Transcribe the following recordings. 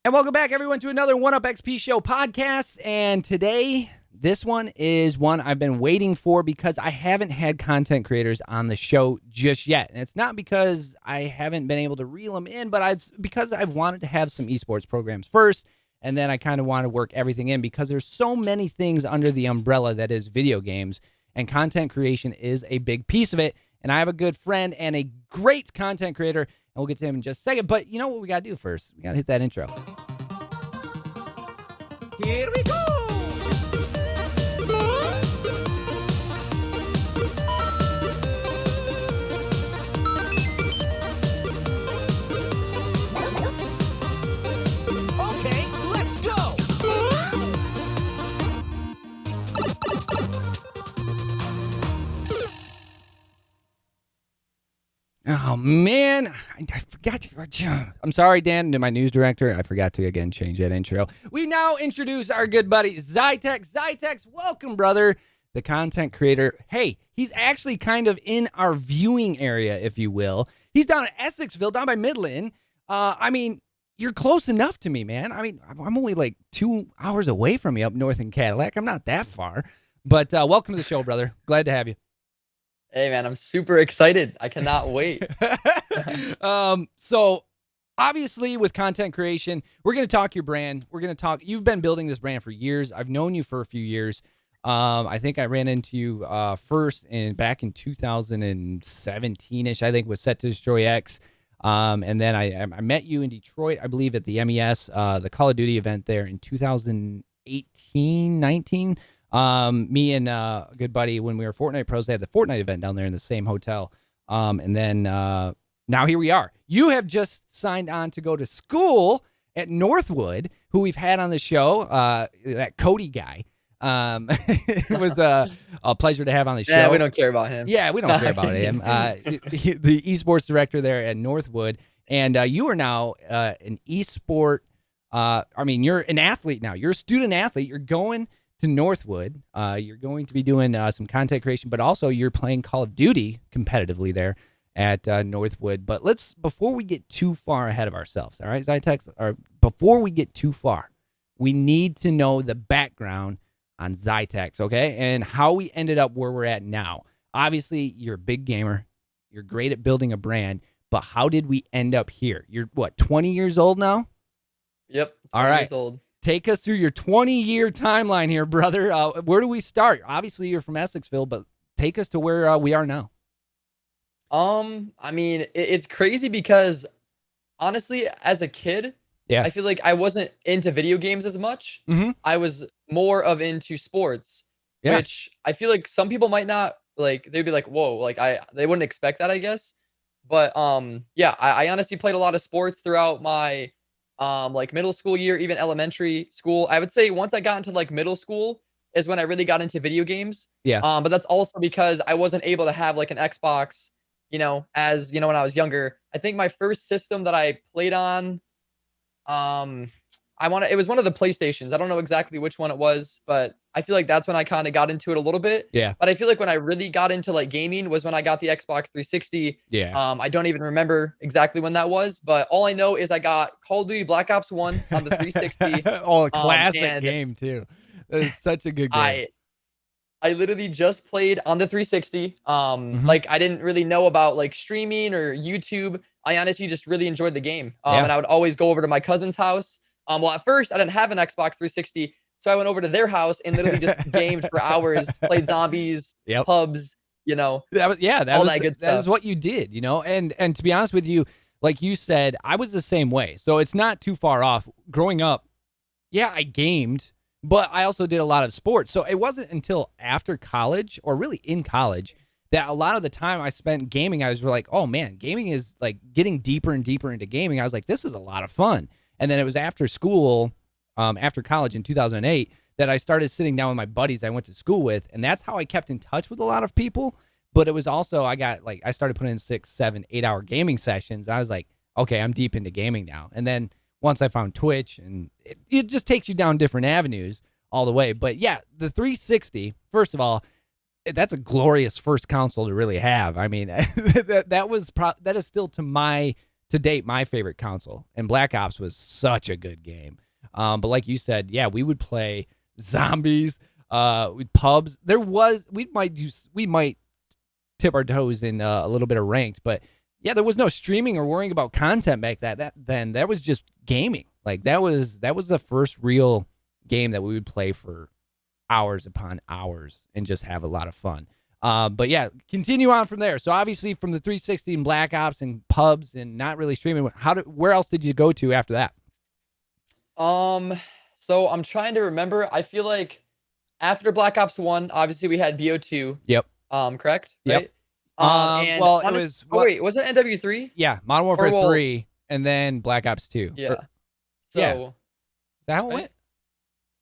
And welcome back, everyone, to another 1UP XP Show podcast. And today, this one is one I've been waiting for because I haven't had content creators on the show just yet. And it's not because I haven't been able to reel them in, but it's because I've wanted to have some esports programs first. And then I kind of want to work everything in because there's so many things under the umbrella that is video games. And content creation is a big piece of it. And I have a good friend and a great content creator. And we'll get to him in just a second. But you know what we got to do first? We got to hit that intro. Here we go! Okay, let's go! Oh, man. I forgot to... I'm sorry, Dan, to my news director. I forgot to, again, change that intro. We now introduce our good buddy, Ziytex. Ziytex, welcome, brother. The content creator. Hey, he's actually kind of in our viewing area, if you will. He's down at Essexville, down by Midland. I mean, you're close enough to me, man. I mean, I'm only like 2 hours away from you up north in Cadillac. I'm not that far. But welcome to the show, brother. Glad to have you. Hey, man, I'm super excited. I cannot wait. So obviously with content creation, we're going to talk your brand. We're going to talk, you've been building this brand for years. I've known you for a few years. I think I ran into you first back in 2017-ish, I think, with Set to Destroy X. And then I met you in Detroit, I believe, at the MES, the Call of Duty event there in 2018, 19. Me and a good buddy, when we were Fortnite pros, they had the Fortnite event down there in the same hotel. And then now here we are. You have just signed on to go to school at Northwood, who we've had on the show, that Cody guy. It was a pleasure to have on the show. Yeah, we don't care about him. Yeah, we don't care about him. The esports director there at Northwood. And you are now an esport. I mean, you're an athlete now. You're a student athlete. You're going to Northwood. You're going to be doing some content creation, but also you're playing Call of Duty competitively there at Northwood. But before we get too far ahead of ourselves, all right, Ziytex, or before we get too far, we need to know the background on Ziytex, okay, and how we ended up where we're at now. Obviously, you're a big gamer. You're great at building a brand, but how did we end up here? You're, what, 20 years old now? Yep. All right. Years old. Take us through your 20-year timeline here, brother. Where do we start? Obviously, you're from Essexville, but take us to where we are now. I mean, it's crazy because, honestly, as a kid, yeah, I feel like I wasn't into video games as much. Mm-hmm. I was more into sports, yeah, which I feel like some people might not, like, they'd be like, whoa, like, they wouldn't expect that, I guess. But, yeah, I honestly played a lot of sports throughout my like middle school year, even elementary school. I would say once I got into like middle school is when I really got into video games. Yeah. But that's also because I wasn't able to have like an Xbox, as when I was younger. I think my first system that I played on, it was one of the PlayStations. I don't know exactly which one it was, but I feel like that's when I kind of got into it a little bit. Yeah. But I feel like when I really got into like gaming was when I got the Xbox 360. Yeah. I don't even remember exactly when that was, but all I know is I got Call of Duty Black Ops 1 on the 360. Oh, a classic game too. That is such a good game. I literally just played on the 360. Mm-hmm. Like I didn't really know about like streaming or YouTube. I honestly just really enjoyed the game. And I would always go over to my cousin's house. Well, at first I didn't have an Xbox 360, so I went over to their house and literally just gamed for hours, played zombies, pubs, all that good stuff. That is what you did, and to be honest with you, like you said, I was the same way. So it's not too far off. Growing up, yeah, I gamed, but I also did a lot of sports. So it wasn't until after college, or really in college, that a lot of the time I spent gaming, I was like, oh man, gaming is like getting deeper and deeper into gaming. I was like, this is a lot of fun. And then it was after school, after college in 2008, that I started sitting down with my buddies I went to school with. And that's how I kept in touch with a lot of people. But it was also, I started putting in 6, 7, 8-hour gaming sessions. I was like, okay, I'm deep into gaming now. And then once I found Twitch, and it just takes you down different avenues all the way. But yeah, the 360, first of all, that's a glorious first console to really have. I mean, that is still to my to date my favorite console, and Black Ops was such a good game. But like you said, yeah, we would play zombies, with pubs. We might tip our toes in a little bit of ranked, but yeah, there was no streaming or worrying about content back then. That was just gaming. Like that was the first real game that we would play for hours upon hours and just have a lot of fun. But yeah, continue on from there. So obviously from the 360 and Black Ops and pubs and not really streaming, where else did you go to after that? So I'm trying to remember. I feel like after Black Ops 1, obviously we had BO2. Yep. Correct? Yep. Right? And well, it was. wait, was it NW3? Yeah, Modern Warfare 3, and then Black Ops 2. Yeah. Yeah. Is that how it went?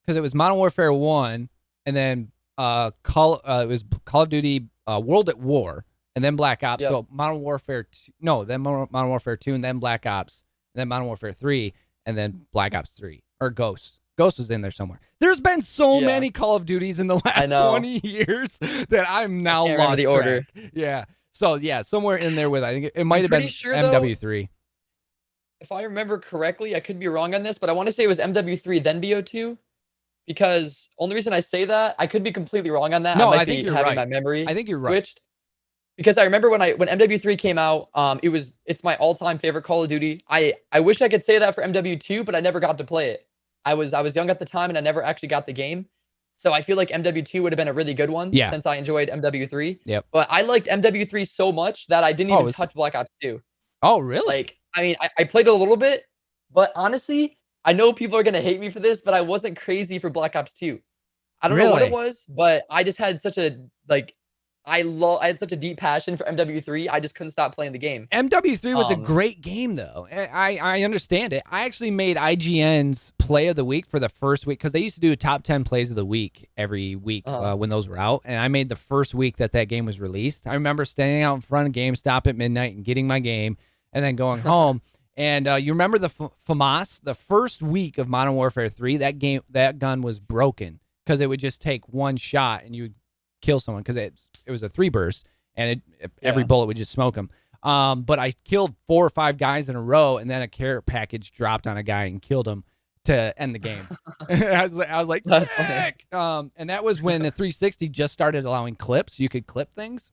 Because it was Modern Warfare 1, and then it was Call of Duty World at War, and then Black Ops. Yep. So Modern Warfare 2, then Modern Warfare 2, and then Black Ops, and then Modern Warfare 3, and then Black Ops 3 or Ghost. Ghost was in there somewhere. There's been so many Call of Duties in the last 20 years that I'm now lost the order. Yeah. So yeah, somewhere in there with, I think it might have been sure, MW3. Though, if I remember correctly, I could be wrong on this, but I want to say it was MW3 then BO2, because only reason I say that, I could be completely wrong on that. No, I think you're having right. My memory I think you're right. Switched. Because I remember when MW3 came out, it's my all-time favorite Call of Duty. I wish I could say that for MW2, but I never got to play it. I was young at the time and I never actually got the game. So I feel like MW2 would have been a really good one since I enjoyed MW3. Yep. But I liked MW3 so much that I didn't even touch Black Ops 2. Oh, really? Like, I mean, I played it a little bit, but honestly, I know people are going to hate me for this, but I wasn't crazy for Black Ops 2. I don't know what it was, but I just had such a, I had such a deep passion for MW3. I just couldn't stop playing the game. MW3 was a great game, though. I understand it. I actually made IGN's Play of the Week for the first week, because they used to do a top 10 plays of the week every week when those were out. And I made the first week that game was released. I remember standing out in front of GameStop at midnight and getting my game and then going home. And you remember the FAMAS, the first week of Modern Warfare 3, that gun was broken because it would just take one shot and you would kill someone, because it was a 3-burst and every bullet would just smoke them. But I killed 4 or 5 guys in a row, and then a care package dropped on a guy and killed him to end the game. I was like, sick. And that was when the 360 just started allowing clips. You could clip things.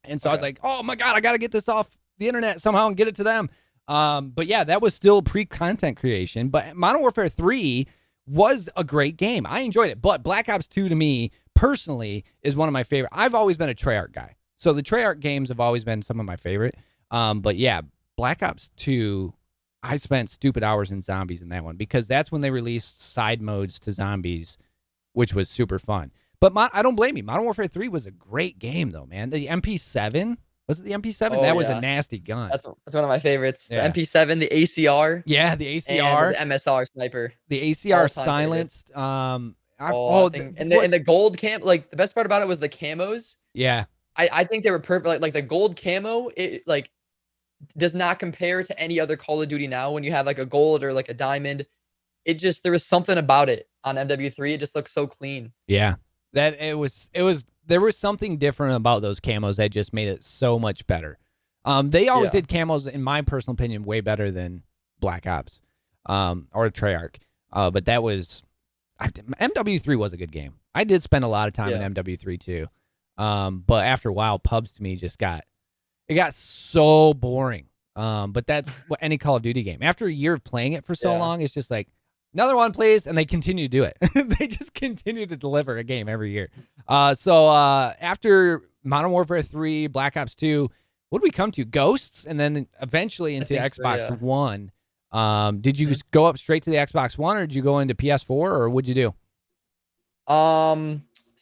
And so I was like, oh my God, I got to get this off the internet somehow and get it to them. But yeah, that was still pre-content creation. But Modern Warfare 3 was a great game. I enjoyed it. But Black Ops 2 to me, personally, is one of my favorite. I've always been a Treyarch guy. So the Treyarch games have always been some of my favorite. But yeah, Black Ops 2, I spent stupid hours in zombies in that one, because that's when they released side modes to zombies, which was super fun. But I don't blame you. Modern Warfare 3 was a great game, though, man. The MP7, was it the MP7? Oh, that was a nasty gun. That's one of my favorites. Yeah. The MP7, the ACR. Yeah, the ACR. And the MSR sniper. The ACR silenced. And the gold cam, like the best part about it was the camos. Yeah. I think they were perfect. Like the gold camo, it like does not compare to any other Call of Duty now. When you have like a gold or like a diamond, there was something about it on MW3. It just looks so clean. Yeah. There was something different about those camos that just made it so much better. They always did camos, in my personal opinion, way better than Black Ops, or Treyarch. But that was, MW3 was a good game. I did spend a lot of time in MW3 too. But after a while, pubs to me got so boring. But that's what any Call of Duty game. After a year of playing it for so long, it's just like, another one, please, and they continue to do it. They just continue to deliver a game every year. So after Modern Warfare 3, Black Ops 2, what did we come to? Ghosts, and then eventually into Xbox One. Did you go up straight to the Xbox One, or did you go into PS4, or what'd you do?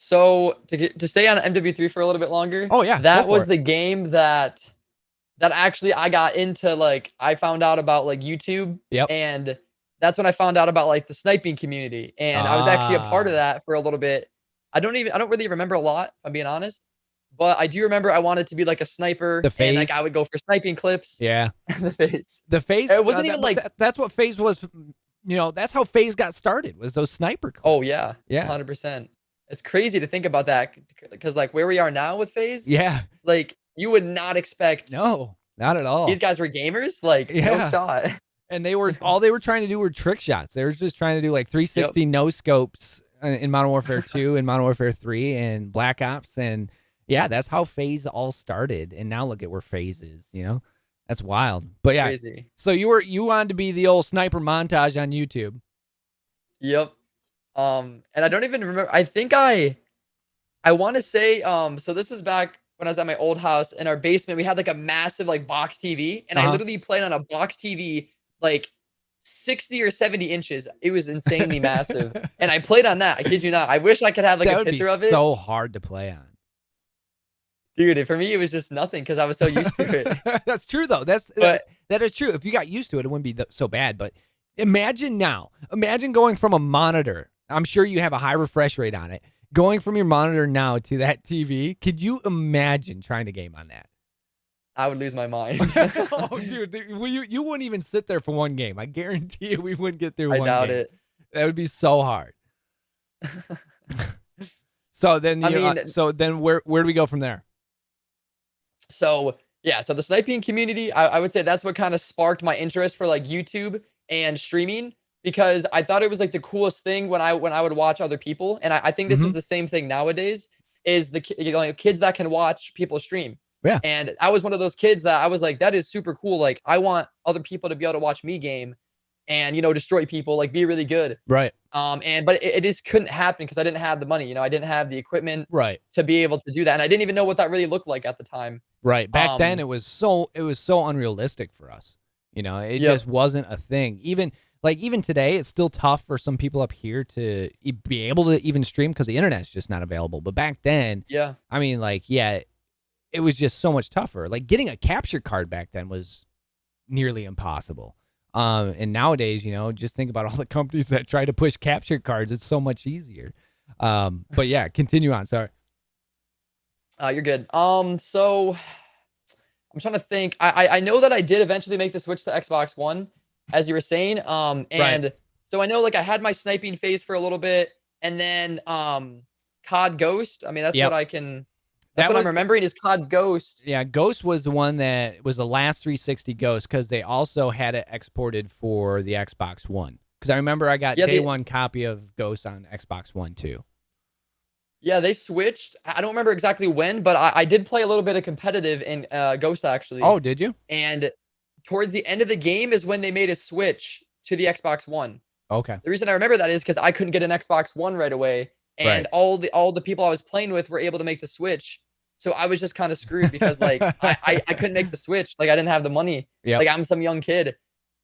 So to stay on MW3 for a little bit longer. Oh yeah, that was the game that actually I got into. Like, I found out about like YouTube. Yep. And that's when I found out about like the sniping community, and I was actually a part of that for a little bit. I don't really remember a lot, if I'm being honest, but I do remember I wanted to be like a sniper. The FaZe. And like I would go for sniping clips. Yeah. The FaZe. The FaZe. It wasn't even like that's what FaZe was. That's how FaZe got started, was those sniper clips. Oh yeah. Yeah. 100%. It's crazy to think about that, because like where we are now with FaZe. Yeah. Like you would not expect. No. Not at all. These guys were gamers? Like, no shot. And all they were trying to do were trick shots. They were just trying to do like 360 no scopes in Modern Warfare 2 and Modern Warfare 3 and Black Ops. And yeah, that's how FaZe all started. And now look at where FaZe is, you know? That's wild. But yeah. Crazy. So you wanted to be the old sniper montage on YouTube. Yep. And I don't even remember. I think I want to say, so this is back when I was at my old house. In our basement, we had like a massive like box TV, and I literally played on a box TV like 60 or 70 inches. It was insanely massive, and I played on that. I kid you not. I wish I could have like a picture of it. So hard to play on, dude. For me, it was just nothing because I was so used to it. That's true though. That is true. If you got used to it, it wouldn't be so bad. But imagine going from a monitor. I'm sure you have a high refresh rate on it. Going from your monitor now to that TV, could you imagine trying to game on that? I would lose my mind. Oh, dude, you wouldn't even sit there for one game. I guarantee you we wouldn't get through one game. I doubt it. That would be so hard. So then, where do we go from there? So yeah, so the sniping community, I would say that's what kind of sparked my interest for like YouTube and streaming. Because I thought it was like the coolest thing when I would watch other people, and I think this is the same thing nowadays. Is the kids that can watch people stream? Yeah. And I was one of those kids that I was like, that is super cool. Like I want other people to be able to watch me game, and destroy people, like be really good. Right. But it just couldn't happen because I didn't have the money. I didn't have the equipment. Right. To be able to do that, and I didn't even know what that really looked like at the time. Right. Back then, it was so unrealistic for us. It just wasn't a thing. Even today, it's still tough for some people up here to be able to even stream because the internet's just not available. But back then, I mean, it was just so much tougher. Like getting a capture card back then was nearly impossible. And nowadays, just think about all the companies that try to push capture cards. It's so much easier. But yeah, continue on. Sorry. You're good. So I'm trying to think. I know that I did eventually make the switch to Xbox One, as you were saying. And so I know I had my sniping phase for a little bit, and then Cod Ghost. I mean, that's what I can. That's what I'm remembering is Cod Ghost. Yeah, Ghost was the one that was the last 360 Ghost because they also had it exported for the Xbox One. Because I remember I got day one copy of Ghost on Xbox One too. Yeah, they switched. I don't remember exactly when, but I did play a little bit of competitive in Ghost actually. Oh, did you? And towards the end of the game is when they made a switch to the Xbox One. Okay. The reason I remember that is because I couldn't get an Xbox One right away, and all the people I was playing with were able to make the switch. So I was just kind of screwed because I couldn't make the switch. I didn't have the money. Yep. I'm some young kid.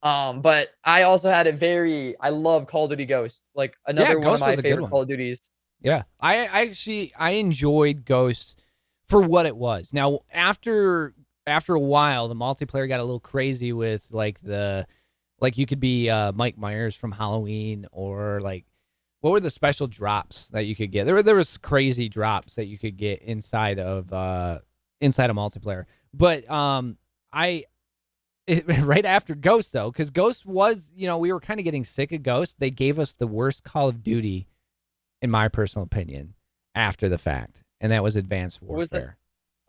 But I also had I love Call of Duty Ghost. Another one of my favorite Call of Duties. Yeah. I enjoyed Ghost for what it was. Now after a while, the multiplayer got a little crazy with you could be Mike Myers from Halloween, or what were the special drops that you could get? There was crazy drops that you could get inside of multiplayer. But right after Ghost though, because Ghost was, we were kind of getting sick of Ghost. They gave us the worst Call of Duty, in my personal opinion, after the fact, and that was Advanced Warfare.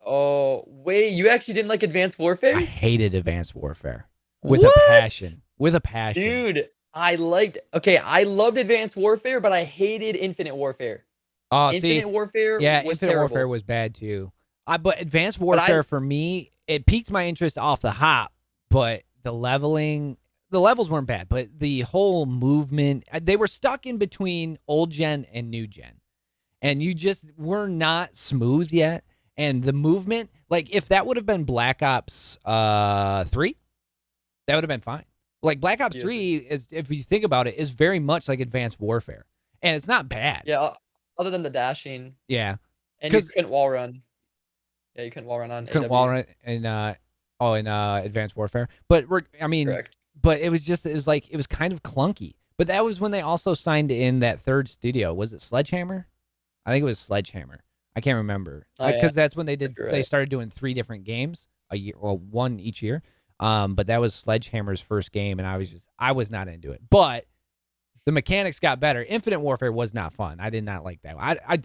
Oh, wait, you actually didn't like Advanced Warfare? I hated Advanced Warfare with a passion. Dude, I loved Advanced Warfare, but I hated Infinite Warfare. Oh, Infinite Warfare was Infinite terrible. Warfare was bad too. But Advanced Warfare for me, it piqued my interest off the hop, but the levels weren't bad, but the whole movement, they were stuck in between old gen and new gen. And you just were not smooth yet. And the movement, if that would have been Black Ops 3, that would have been fine. Black Ops 3 is, if you think about it, is very much like Advanced Warfare, and it's not bad. Yeah, other than the dashing. Yeah, and you couldn't wall run. Yeah, you couldn't wall run on. Couldn't wall run in Advanced Warfare, but correct. But it was it was kind of clunky. But that was when they also signed in that third studio. Was it Sledgehammer? I think it was Sledgehammer. I can't remember because that's when they started doing 3 different games a year, or one each year. But that was Sledgehammer's first game, and I was not into it. But the mechanics got better. Infinite Warfare was not fun. I did not like that.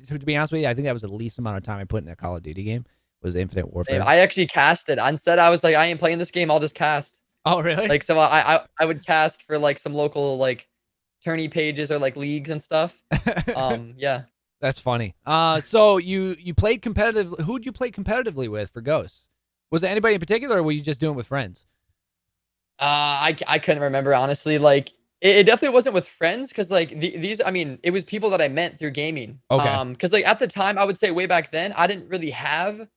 To be honest with you, I think that was the least amount of time I put in a Call of Duty game, Was Infinite Warfare. I actually casted. Instead, I was like, I ain't playing this game. I'll just cast. Oh, really? Like, so I would cast for like some local like tourney pages or like leagues and stuff. Yeah. That's funny. So you played competitive. Who'd you play competitively with for Ghosts? Was it anybody in particular, or were you just doing it with friends? I couldn't remember honestly. Like it definitely wasn't with friends because like these. I mean, it was people that I met through gaming. Okay. Because like at the time, I would say way back then, I didn't really have.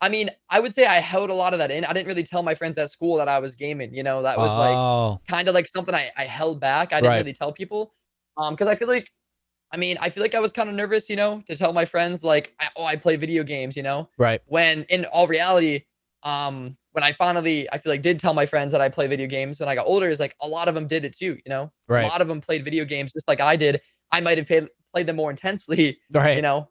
I mean, I would say I held a lot of that in. I didn't really tell my friends at school that I was gaming. You know, that was like Oh, kind of like something I held back. I didn't right. really tell people. Because I feel like I mean, I feel like I was kind of nervous, you know, to tell my friends like, I play video games, you know, Right. when in all reality, when I finally, I feel like did tell my friends that I play video games when I got older, is like a lot of them did it too, you know, a Right. lot of them played video games just like I did. I might have played them more intensely, you Right. know,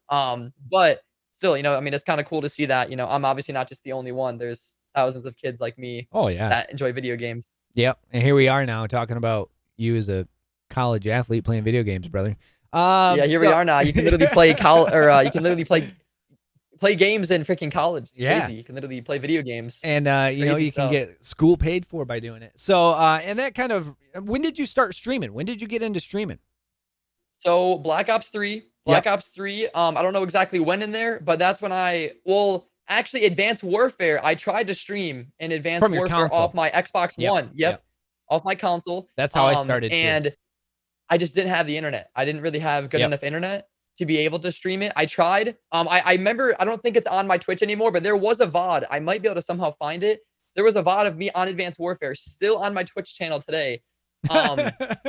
but still, you know, I mean, it's kind of cool to see that, you know, I'm obviously not just the only one. There's thousands of kids like me Oh, yeah. that enjoy video games. Yep. And here we are now talking about you as a college athlete playing video games, brother. Yeah, here we So are now. You can literally play you can literally play games in freaking college. It's yeah. crazy. You can literally play video games. And you know, Crazy you can stuff. get school paid for by doing it. So and that kind of, when did you start streaming? When did you get into streaming? So Black Ops 3, Yep. Black Ops 3, I don't know exactly when in there, but that's when well, actually Advanced Warfare, I tried to stream in Advanced From your Warfare off console. my Xbox Yep. One. Yep. Yep. Off my console. That's how I started too. And I just didn't have the internet. I didn't really have good Yep. enough internet to be able to stream it. I tried. I remember, I don't think it's on my Twitch anymore, but there was a VOD. I might be able to somehow find it. There was a VOD of me on Advanced Warfare still on my Twitch channel today.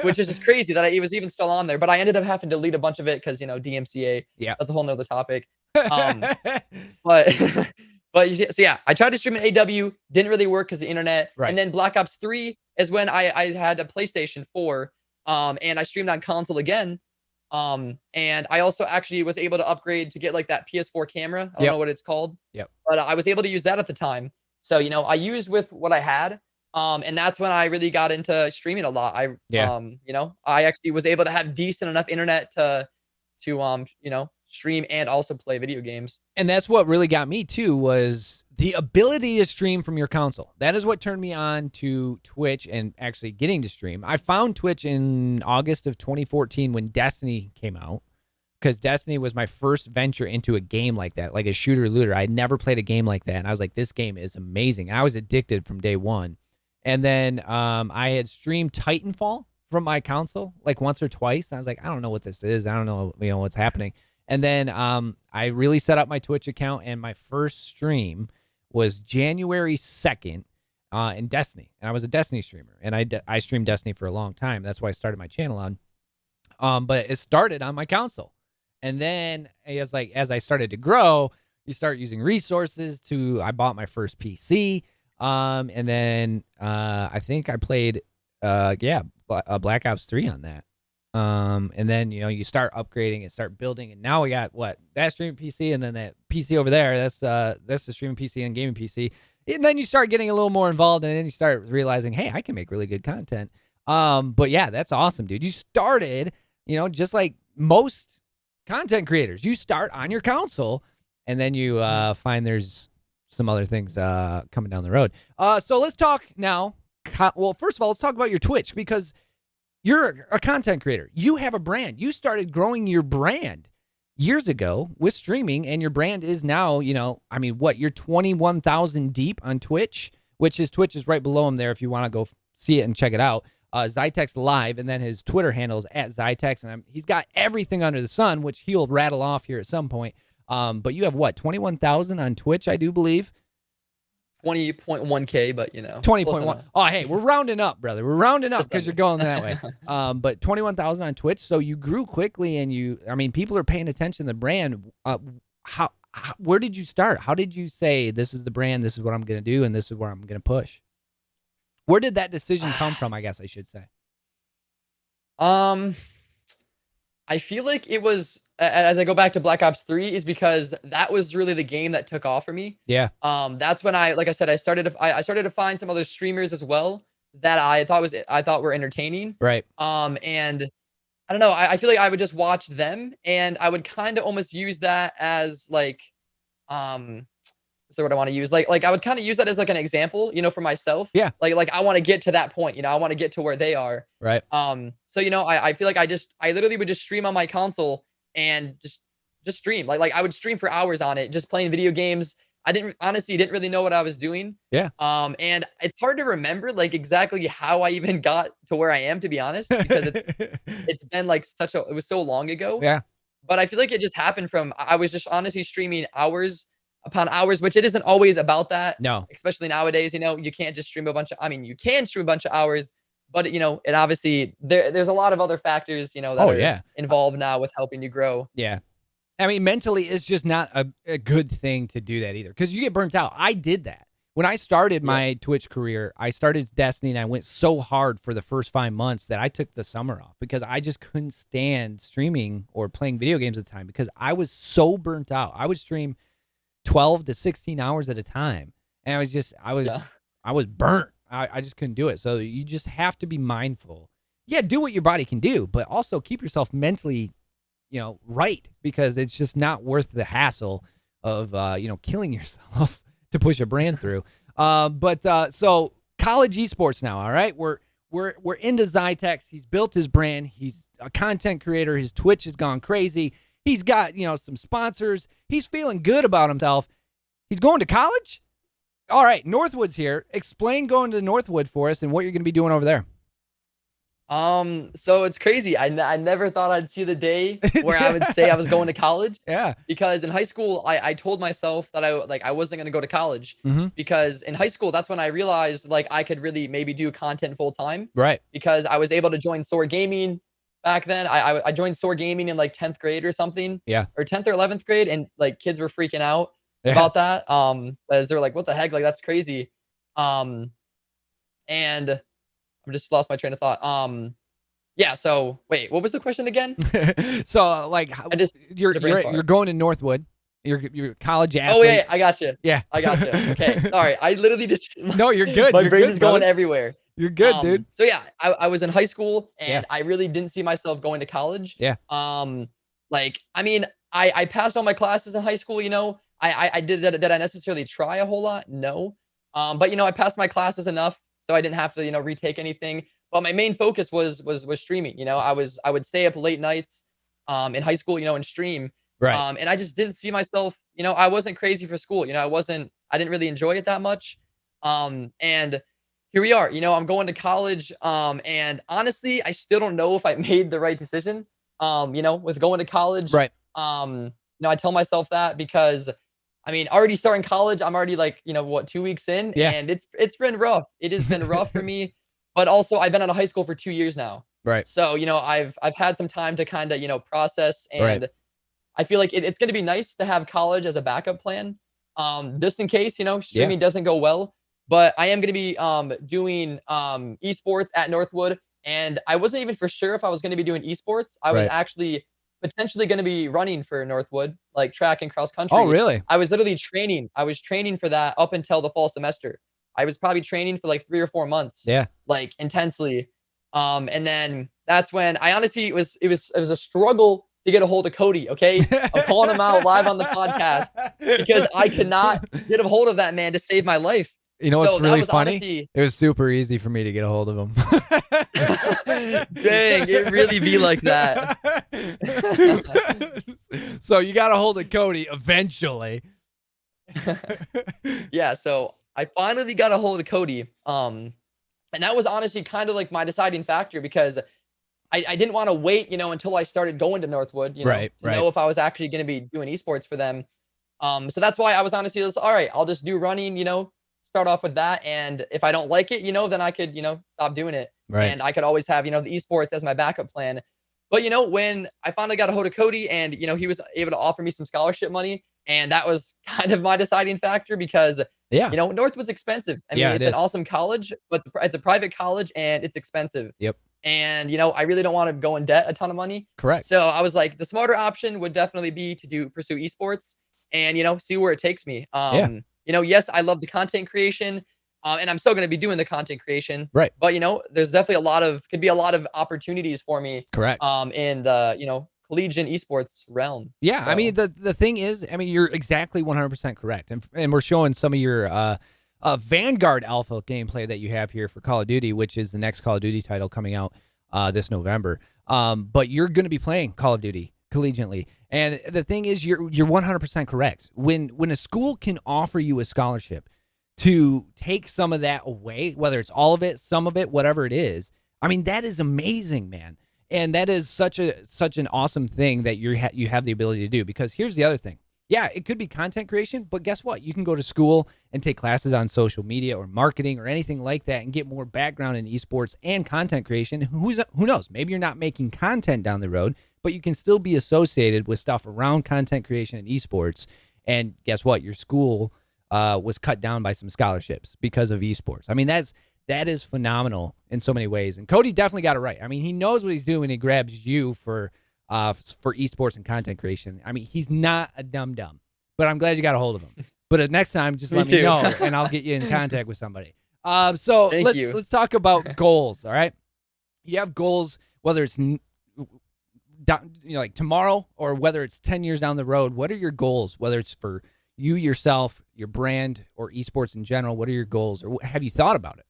Which is just crazy that it was even still on there. But I ended up having to delete a bunch of it because, you know, DMCA. Yeah. That's a whole nother topic. But but you see, so yeah, I tried to stream an AW, didn't really work because the internet. Right. And then Black Ops 3 is when I had a PlayStation 4, and I streamed on console again. And I also actually was able to upgrade to get like that PS4 camera. I don't know what it's called. Yep. But I was able to use that at the time. So, you know, I used with what I had. And that's when I really got into streaming a lot. You know, I actually was able to have decent enough internet to you know, stream and also play video games. And that's what really got me too, was the ability to stream from your console. That is what turned me on to Twitch and actually getting to stream. I found Twitch in August of 2014 when Destiny came out, because Destiny was my first venture into a game like that, like a shooter looter. I had never played a game like that, and I was like, this game is amazing. And I was addicted from day one. And then I had streamed Titanfall from my console like once or twice. I was like, I don't know what this is. I don't know, you know, what's happening. And then I really set up my Twitch account, and my first stream was January 2nd in Destiny. And I was a Destiny streamer, and I streamed Destiny for a long time. That's why I started my channel on. But it started on my console. And then as I started to grow, you start using resources I bought my first PC. And then I think I played Black Ops 3 on that. And then, you know, you start upgrading and start building, and now we got that streaming PC, and then that PC over there, that's the streaming PC and gaming PC. And then you start getting a little more involved, and then you start realizing, hey, I can make really good content. But yeah, that's awesome, dude. You started, you know, just like most content creators, you start on your console, and then you find there's some other things coming down the road. So let's talk now. Well, first of all, let's talk about your Twitch, because you're a content creator. You have a brand. You started growing your brand years ago with streaming, and your brand is now, you know, I mean, you're 21,000 deep on Twitch, Twitch is right below him there if you want to go see it and check it out. Ziytex Live, and then his Twitter handle is at Ziytex, and he's got everything under the sun, which he'll rattle off here at some point. But you have 21,000 on Twitch, I do believe. 20.1K, but you know. 20.1. Oh, hey, we're rounding up, brother. We're rounding up because you're going that way. But 21,000 on Twitch, so you grew quickly, and people are paying attention to the brand. Where did you start? How did you say, this is the brand, this is what I'm going to do, and this is where I'm going to push? Where did that decision come from, I guess I should say? I feel like it was, as I go back to Black Ops 3, is because that was really the game that took off for me. Yeah. That's when like I said, I started to find some other streamers as well that I thought were entertaining. Right. And I don't know, I feel like I would just watch them, and I would kind of almost use that as like the word I want to use? Like I would kind of use that as like an example, for myself. Yeah. Like I want to get to that point, I want to get to where they are. Right. So I feel like I literally would just stream on my console and just stream. Like I would stream for hours on it, just playing video games. I didn't really know what I was doing. Yeah. And it's hard to remember like exactly how I even got to where I am, to be honest, because it's been like it was so long ago. Yeah. But I feel like it just happened from I was just honestly streaming hours upon hours, which it isn't always about that. No. Especially nowadays, you can't just stream you can stream a bunch of hours, but it obviously there's a lot of other factors, that are involved now with helping you grow. Yeah. I mean, mentally, it's just not a good thing to do that either, because you get burnt out. I did that. When I started my Twitch career, I started Destiny, and I went so hard for the first 5 months that I took the summer off because I just couldn't stand streaming or playing video games at the time because I was so burnt out. I would stream 12 to 16 hours at a time, and I was burnt. I just couldn't do it. So you just have to be mindful. Yeah, do what your body can do, but also keep yourself mentally right, because it's just not worth the hassle of, killing yourself to push a brand through. So college esports now, all right? We're into Ziytex. He's built his brand. He's a content creator. His Twitch has gone crazy. He's got, some sponsors. He's feeling good about himself. He's going to college? All right, Northwood's here. Explain going to Northwood for us and what you're going to be doing over there. So it's crazy. I never thought I'd see the day where I would say I was going to college. Yeah. Because in high school, I told myself that I wasn't going to go to college, because in high school, that's when I realized like I could really maybe do content full time. Right. Because I was able to join Soar Gaming back then. I joined Soar Gaming in like 10th grade or something. Yeah. Or 10th or 11th grade, and like kids were freaking out about that. As they're like, what the heck? Like that's crazy. And I just lost my train of thought. Yeah. So wait, what was the question again? So like, you're going to Northwood. You're college athlete. Oh yeah, I got you. Yeah, I got you. Okay, sorry. I literally just no, you're good. My you're brain good, is brother. going everywhere. You're good, dude. So yeah, I was in high school and I really didn't see myself going to college. Yeah. Like I mean, I passed all my classes in high school. Did I necessarily try a whole lot? No. But I passed my classes enough so I didn't have to retake anything. But my main focus was streaming. I would stay up late nights in high school, and stream. Right. And I just didn't see myself, I wasn't crazy for school. I didn't really enjoy it that much. And here we are, I'm going to college. And honestly, I still don't know if I made the right decision, with going to college. Right. I tell myself that because already starting college, I'm already like, 2 weeks in, and it's been rough. It has been rough for me. But also, I've been out of high school for 2 years now. Right. So, I've had some time to kind of, process. And I feel like it's going to be nice to have college as a backup plan, just in case, streaming doesn't go well. But I am going to be doing esports at Northwood. And I wasn't even for sure if I was going to be doing esports. I was actually potentially going to be running for Northwood, like track and cross country. Oh, really? I was literally training. I was training for that up until the fall semester. I was probably training for like 3 or 4 months. Yeah. Like intensely. And then that's when I honestly, it was a struggle to get a hold of Cody. Okay. I'm calling him out live on the podcast because I could not get a hold of that man to save my life. You know what's really funny? Honestly, it was super easy for me to get a hold of him. Dang, it really be like that. So you got a hold of Cody eventually. Yeah, so I finally got a hold of Cody. And that was honestly kind of like my deciding factor because I didn't want to wait, until I started going to Northwood, to know if I was actually going to be doing esports for them. So that's why I was honestly just, all right, I'll just do running, start off with that. And if I don't like it, then I could, stop doing it. Right. And I could always have, the esports as my backup plan. But, when I finally got a hold of Cody and, he was able to offer me some scholarship money, and that was kind of my deciding factor because, Northwood's expensive. It's an awesome college, but it's a private college and it's expensive. Yep. And, I really don't want to go in debt a ton of money. Correct. So I was like, the smarter option would definitely be to pursue esports and, see where it takes me. Yes, I love the content creation. And I'm still going to be doing the content creation. Right. But, there's definitely could be a lot of opportunities for me. Correct. In the, collegiate esports realm. Yeah, I So, mean the thing is, I mean you're exactly 100% correct, and we're showing some of your Vanguard Alpha gameplay that you have here for Call of Duty, which is the next Call of Duty title coming out this November. But you're going to be playing Call of Duty collegiately, and the thing is, you're 100% correct. When a school can offer you a scholarship to take some of that away, whether it's all of it, some of it, whatever it is, I mean that is amazing, man. And that is such an awesome thing that you have the ability to do. Because here's the other thing. Yeah, it could be content creation, but guess what? You can go to school and take classes on social media or marketing or anything like that and get more background in esports and content creation. Who knows? Maybe you're not making content down the road, but you can still be associated with stuff around content creation and esports. And guess what? Your school was cut down by some scholarships because of esports. I mean, that is phenomenal in so many ways. And Cody definitely got it right. I mean, he knows what he's doing when he grabs you for esports and content creation. I mean, he's not a dum-dum, but I'm glad you got a hold of him. But next time, just let me know, and I'll get you in contact with somebody. So let's talk about goals, all right? You have goals, whether it's like tomorrow or whether it's 10 years down the road. What are your goals, whether it's for you yourself, your brand, or esports in general? What are your goals, or have you thought about it?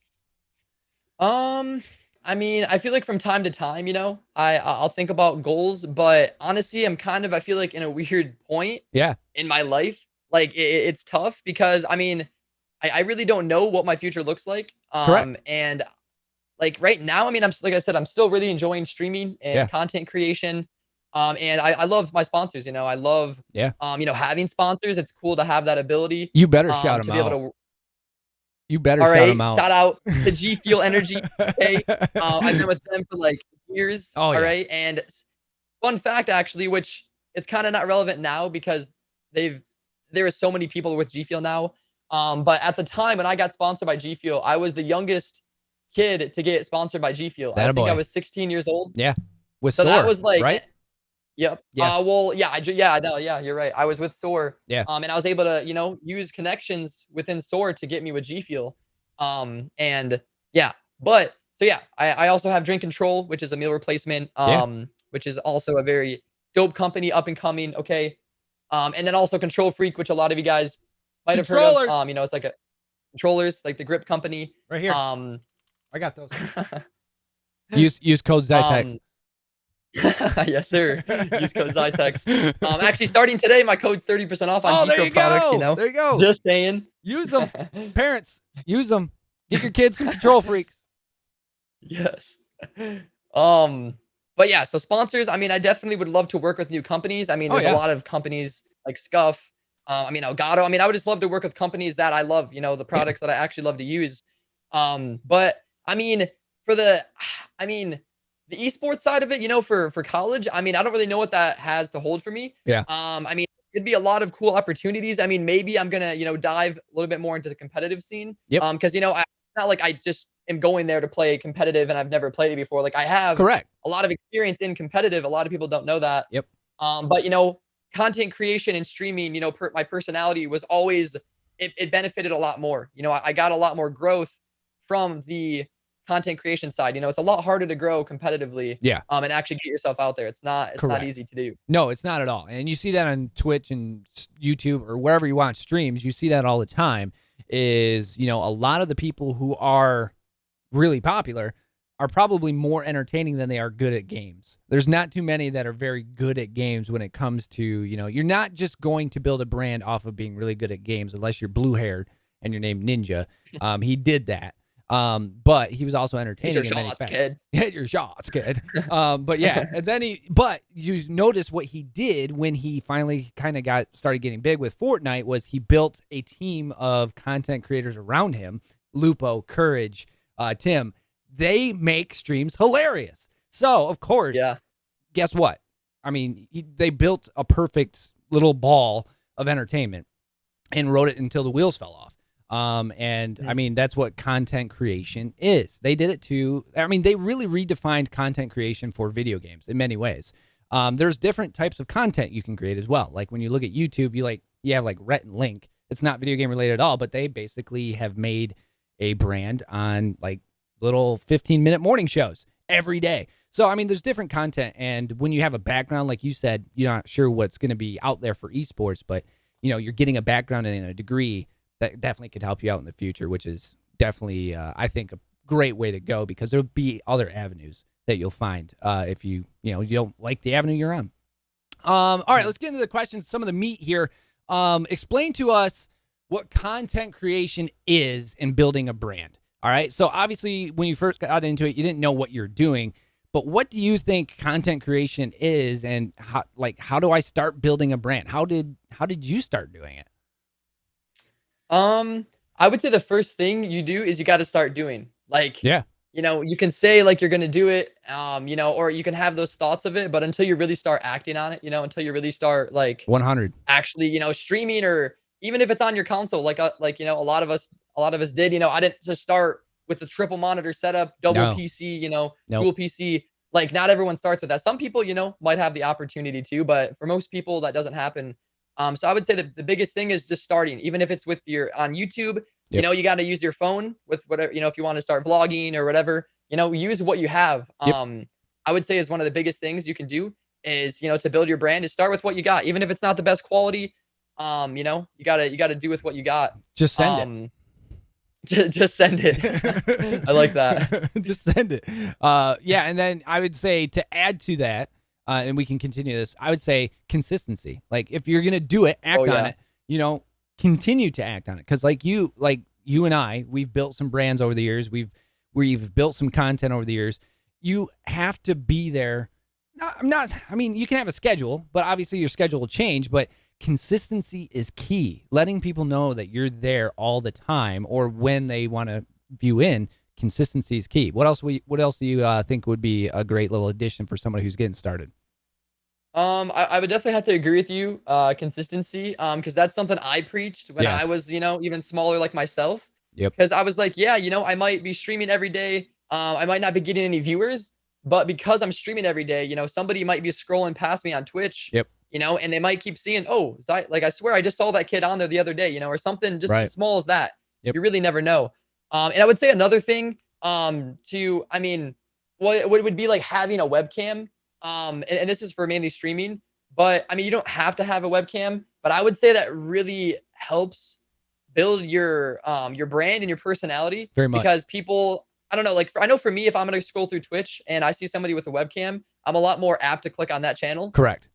I mean, I feel like from time to time, I'll think about goals, but honestly, I feel like in a weird point in my life. Like it's tough because I mean, I really don't know what my future looks like. Correct. And like right now, I mean, like I said, I'm still really enjoying streaming and content creation. And I love my sponsors, I love, having sponsors. It's cool to have that ability. You better shout them out. You better shout them out. Shout out to G Fuel Energy. Okay. I've been with them for like years. Oh, yeah. All right. And fun fact, actually, which is kind of not relevant now because there are so many people with G Fuel now. But at the time when I got sponsored by G Fuel, I was the youngest kid to get sponsored by G Fuel. I think I was 16 years old. Yeah. So that was like, right? Yep. Yeah. I know. Yeah, you're right. I was with SOAR. Yeah. And I was able to, use connections within SOAR to get me with G Fuel. And yeah, but so yeah, I also have Drink Control, which is a meal replacement, which is also a very dope company, up and coming. Okay. And then also Control Freak, which a lot of you guys might have heard of. It's like a controllers, like the grip company. Right here. I got those. use code Ziytex. Yes, sir. Use code Ziytex. Actually, starting today, my code's 30% off on G products. There you go. Just saying. Use them, parents. Use them. Get your kids some Control Freaks. Yes. But yeah, so sponsors. I mean, I definitely would love to work with new companies. I mean, there's a lot of companies like Scuff. Elgato. I mean, I would just love to work with companies that I love. The products that I actually love to use. But I mean, the esports side of it, for college, I mean, I don't really know what that has to hold for me. Yeah. I mean, it'd be a lot of cool opportunities. I mean, maybe I'm gonna, dive a little bit more into the competitive scene. Yep. Because not like I just am going there to play competitive and I've never played it before. Like I have a lot of experience in competitive. A lot of people don't know that. Yep. But content creation and streaming, my personality was always it benefited a lot more. I got a lot more growth from the content creation side. It's a lot harder to grow competitively. Yeah. And actually get yourself out there. It's not easy to do. No, it's not at all. And you see that on Twitch and YouTube or wherever you watch streams. You see that all the time. Is a lot of the people who are really popular are probably more entertaining than they are good at games. There's not too many that are very good at games when it comes to, you're not just going to build a brand off of being really good at games unless you're blue-haired and you're named Ninja. He did that. But he was also entertaining in many facts. Hit your shots, kid. But yeah, and then but you notice what he did when he finally kind of started getting big with Fortnite was he built a team of content creators around him. Lupo, Courage, Tim. They make streams hilarious. So of course, guess what? I mean, they built a perfect little ball of entertainment and wrote it until the wheels fell off. I mean, that's what content creation is. They did it they really redefined content creation for video games in many ways. There's different types of content you can create as well. Like when you look at YouTube, you have like Rhett and Link. It's not video game related at all, but they basically have made a brand on like little 15-minute morning shows every day. So, I mean, there's different content. And when you have a background, like you said, you're not sure what's going to be out there for esports, but, you're getting a background and a degree that definitely could help you out in the future, which is definitely, I think, a great way to go because there'll be other avenues that you'll find if you don't like the avenue you're on. All right, let's get into the questions, some of the meat here. Explain to us what content creation is in building a brand. All right, so obviously when you first got into it, you didn't know what you're doing, but what do you think content creation is, and how do I start building a brand? How did you start doing it? I would say the first thing you do is you got to start doing. Like, Yeah. you can say like you're gonna do it, or you can have those thoughts of it, but until you really start acting on it, until you really start like 100. actually, streaming, or even if it's on your console, a lot of us did. I didn't just start with a triple monitor setup, double No. PC, Nope. dual PC. Like not everyone starts with that. Some people, might have the opportunity to, but for most people that doesn't happen. So I would say that the biggest thing is just starting, even if it's with on YouTube. Yep. You got to use your phone with whatever, if you want to start vlogging or whatever, use what you have. Yep. I would say is one of the biggest things you can do is, to build your brand is start with what you got. Even if it's not the best quality, you gotta do with what you got. Just send it. Just send it. I like that. Just send it. Yeah. And then I would say to add to that, and we can continue this, I would say consistency. Like if you're going to do it, act on it, continue to act on it. Cause like you and I, we've built some brands over the years. We've built some content over the years. You have to be there. I mean, you can have a schedule, but obviously your schedule will change, but consistency is key. Letting people know that you're there all the time, or when they want to view in, consistency is key. What else do you think would be a great little addition for somebody who's getting started? I would definitely have to agree with you. Consistency. Because that's something I preached when I was, even smaller like myself. Yep. Because I was like, yeah, I might be streaming every day. I might not be getting any viewers, but because I'm streaming every day, somebody might be scrolling past me on Twitch. Yep. And they might keep seeing, oh, I swear I just saw that kid on there the other day, or something just as small as that. Yep. You really never know. And I would say another thing, what would be like having a webcam. And this is for mainly streaming, but I mean, you don't have to have a webcam, but I would say that really helps build your brand and your personality. Very much. Because people, I don't know, like I know for me, if I'm going to scroll through Twitch and I see somebody with a webcam, I'm a lot more apt to click on that channel. Correct.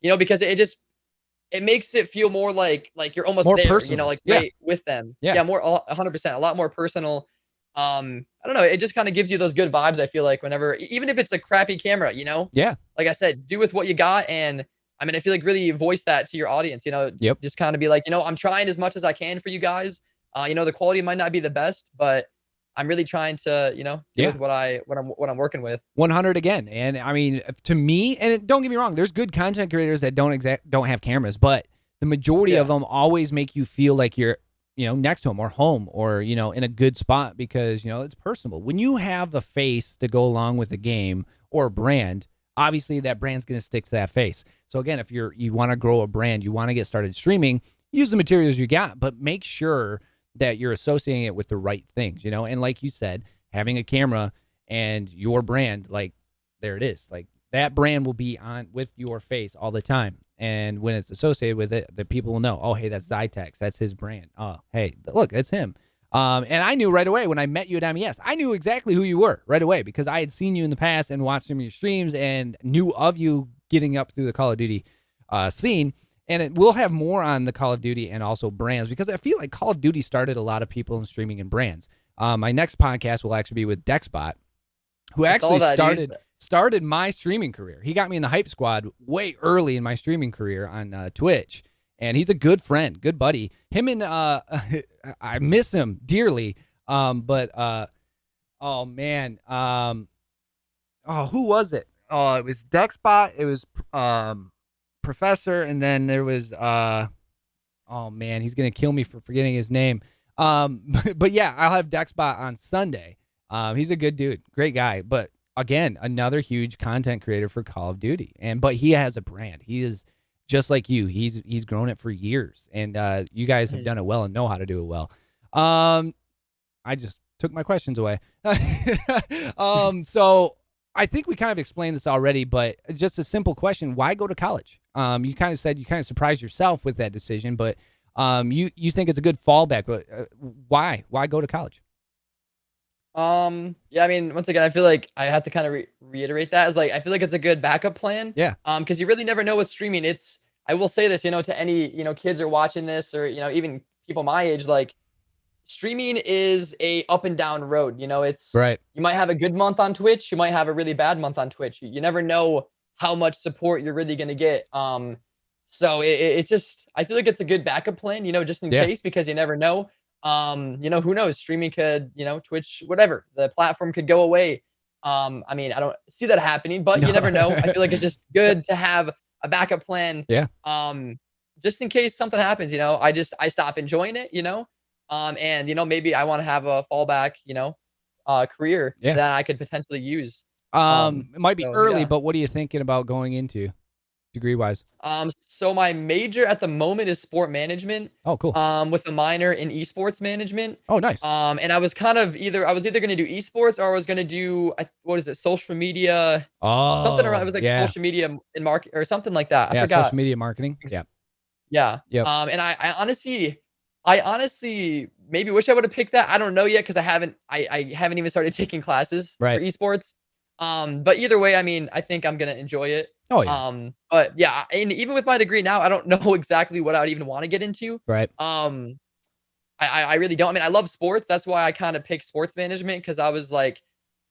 Because it makes it feel more like you're almost more there, personal. right with them. Yeah. More 100%, a lot more personal. I don't know. It just kind of gives you those good vibes. I feel like whenever, even if it's a crappy camera, Yeah. Like I said, do with what you got. And I mean, I feel like really voice that to your audience, Yep. Just kind of be like, I'm trying as much as I can for you guys. The quality might not be the best, but I'm really trying to, do with what I'm working with. 100 again. And I mean, to me, and don't get me wrong, there's good content creators that don't have cameras, but the majority of them always make you feel like you're, next to them or home or, in a good spot because, it's personable. When you have a face to go along with a game or a brand, obviously that brand's going to stick to that face. So again, if you want to grow a brand, you want to get started streaming, use the materials you got, but make sure that you're associating it with the right things, and like you said, having a camera and your brand, like there it is, like that brand will be on with your face all the time. And when it's associated with it, the people will know, oh, hey, that's Ziytex. That's his brand. Oh, hey, look, that's him. And I knew right away when I met you at MES, I knew exactly who you were right away because I had seen you in the past and watched some of your streams and knew of you getting up through the Call of Duty scene. And we'll have more on the Call of Duty and also brands because I feel like Call of Duty started a lot of people in streaming and brands. My next podcast will actually be with Dexbot, who actually started my streaming career. He got me in the hype squad way early in my streaming career on Twitch. And he's a good friend, good buddy. Him and I miss him dearly. Oh man. Who was it? Oh, it was Dexbot. It was Professor, and then there was oh man, he's gonna kill me for forgetting his name. But yeah, I'll have Dexbot on Sunday. He's a good dude, great guy. But again, another huge content creator for Call of Duty, but he has a brand. He is just like you. He's grown it for years, and you guys have done it well and know how to do it well. I just took my questions away. So I think we kind of explained this already, but just a simple question: why go to college? You kind of said you kind of surprised yourself with that decision, but you think it's a good fallback. But why go to college? Yeah, I mean, once again, I feel like I have to kind of reiterate that. Is like I feel like it's a good backup plan. Yeah. Because you really never know with streaming. I will say this, to any kids are watching this, or even people my age, like streaming is a up and down road. Right. You might have a good month on Twitch, you might have a really bad month on Twitch. You never know how much support you're really gonna get. So it's just I feel like it's a good backup plan, just in case, because you never know. Who knows? Streaming could, Twitch, whatever, the platform could go away. I mean, I don't see that happening, but you never know. I feel like it's just good to have a backup plan. Yeah. Just in case something happens, I stop enjoying it, and maybe I want to have a fallback, career that I could potentially use. It might be early, yeah. but what are you thinking about going into degree-wise? So my major at the moment is sport management. Oh, cool. With a minor in esports management. Oh, nice. And I was either going to do esports, or I was going to do social media. Oh, something around. It was like social media in market or something like that. I forgot. Social media marketing. Yeah. Yeah. Yep. And I honestly maybe wish I would have picked that. I don't know yet, because I haven't even started taking classes for esports. But either way, I mean, I think I'm gonna enjoy it. Oh yeah. But yeah, and even with my degree now, I don't know exactly what I would even want to get into. Right. I really don't. I mean, I love sports. That's why I kind of picked sports management, because I was like,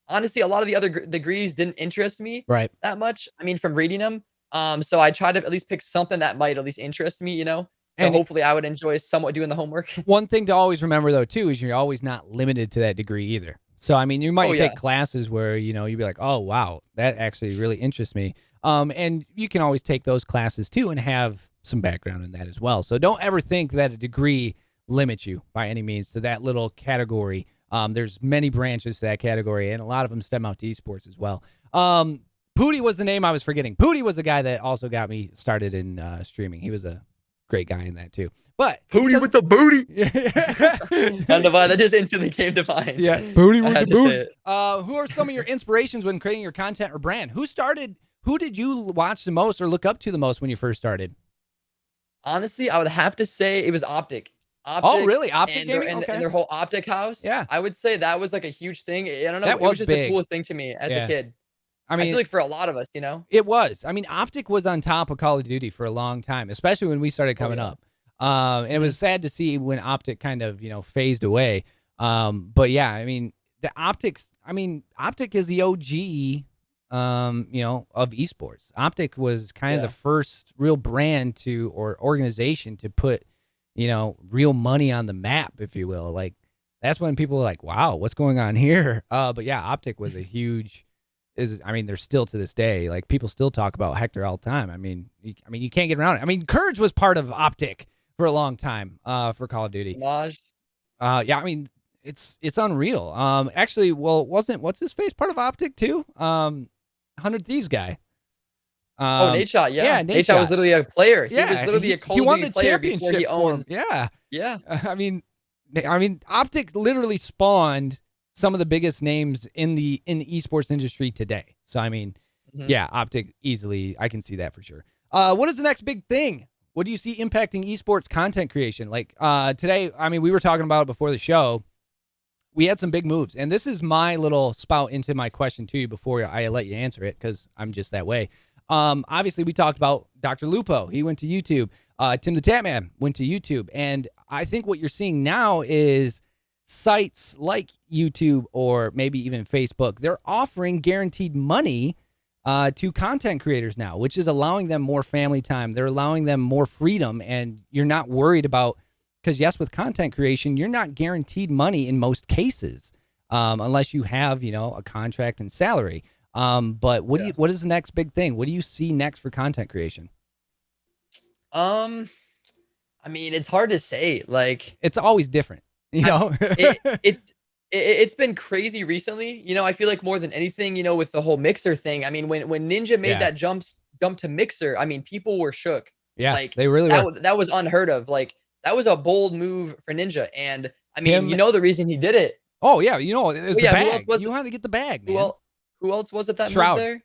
honestly, a lot of the other degrees didn't interest me that much. I mean, from reading them. So I tried to at least pick something that might at least interest me, So and hopefully I would enjoy somewhat doing the homework. One thing to always remember, though, too, is you're always not limited to that degree either. So, I mean, you might take classes where, you'd be like, oh, wow, that actually really interests me. And you can always take those classes, too, and have some background in that as well. So don't ever think that a degree limits you by any means to that little category. There's many branches to that category, and a lot of them stem out to esports as well. Pooty was the name I was forgetting. Pooty was the guy that also got me started in streaming. He was a great guy in that, too. But Pooty with the booty. I don't know why that just instantly came to mind. Yeah, Pooty with the booty. Who are some of your inspirations when creating your content or brand? Who did you watch the most or look up to the most when you first started? Honestly, I would have to say it was Optic. Oh, really? Optic Gaming? And their whole Optic house. Yeah. I would say that was like a huge thing. I don't know. That it was just big. the coolest thing to me as a kid. I mean, I feel like for a lot of us, It was. I mean, Optic was on top of Call of Duty for a long time, especially when we started coming up. And it was sad to see when Optic kind of, phased away. But yeah, I mean, Optic is the OG, of esports. Optic was kind of the first real brand or organization to put, real money on the map, if you will. Like, that's when people were like, wow, what's going on here? But yeah, Optic was they're still to this day, like, people still talk about Hector all the time. I mean, you can't get around it. I mean, Courage was part of Optic for a long time, for Call of Duty. Yeah, I mean, it's unreal. Actually, well, what's his face part of Optic too? 100 Thieves guy. Nate Shot, yeah. Nate Shot was literally a player. Yeah, he was literally a Call of Duty player before he owned. Yeah. Yeah. I mean, Optic literally spawned some of the biggest names in the esports industry today. So I mean, yeah, Optic easily, I can see that for sure. What is the next big thing? What do you see impacting esports content creation? Like today, I mean, we were talking about it before the show. We had some big moves, and this is my little spout into my question to you before I let you answer it, because I'm just that way. Obviously, we talked about Dr. Lupo. He went to YouTube. Tim the Tatman went to YouTube. And I think what you're seeing now is sites like YouTube or maybe even Facebook. They're offering guaranteed money to content creators now, which is allowing them more family time. They're allowing them more freedom, and you're not worried about, because yes, with content creation, you're not guaranteed money in most cases, unless you have, a contract and salary. But what is the next big thing? What do you see next for content creation? I mean, it's hard to say. Like, it's always different, It's been crazy recently. I feel like more than anything, with the whole Mixer thing. I mean, when Ninja made that jump to Mixer, I mean, people were shook. Yeah, like they really were. That was unheard of. Like, that was a bold move for Ninja, and I mean, the reason he did it. Oh yeah, it was the bag. You had to get the bag, man. Who else was it that moved Shroud. there?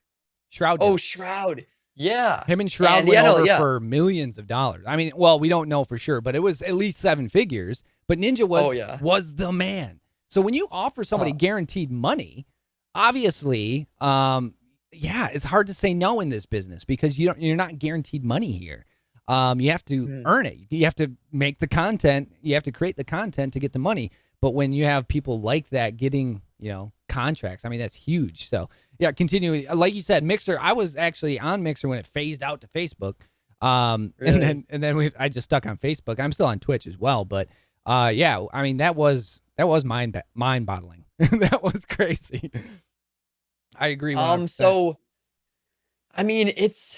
Shroud did Oh, it. Shroud. Yeah. Him and Shroud And went yeah, no, over yeah. for millions of dollars. I mean, well, we don't know for sure, but it was at least 7 figures. But Ninja Oh, yeah. was the man. So when you offer somebody Huh. guaranteed money, obviously, yeah, it's hard to say no in this business because you're not guaranteed money here. You have to Mhm. earn it. You have to make the content. You have to create the content to get the money. But when you have people like that getting, contracts, I mean, that's huge. So yeah, continuing, like you said, Mixer. I was actually on Mixer when it phased out to Facebook. Really? And then I just stuck on Facebook. I'm still on Twitch as well. But yeah, I mean, that was mind boggling. That was crazy. I agree 100%. So I mean, it's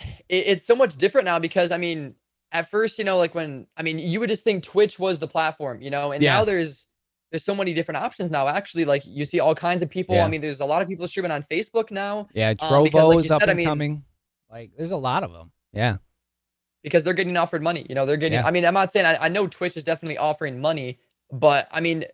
so much different now because I mean, at first, like when I mean, you would just think Twitch was the platform, and Yeah. now there's so many different options now. Actually, like you see all kinds of people. Yeah. I mean, there's a lot of people streaming on Facebook now. Yeah, Because Trovo like is you up said, I and mean, coming. Like, there's a lot of them. Yeah. because they're getting offered money. They're getting. Yeah. I mean, I'm not saying I know Twitch is definitely offering money, but I mean,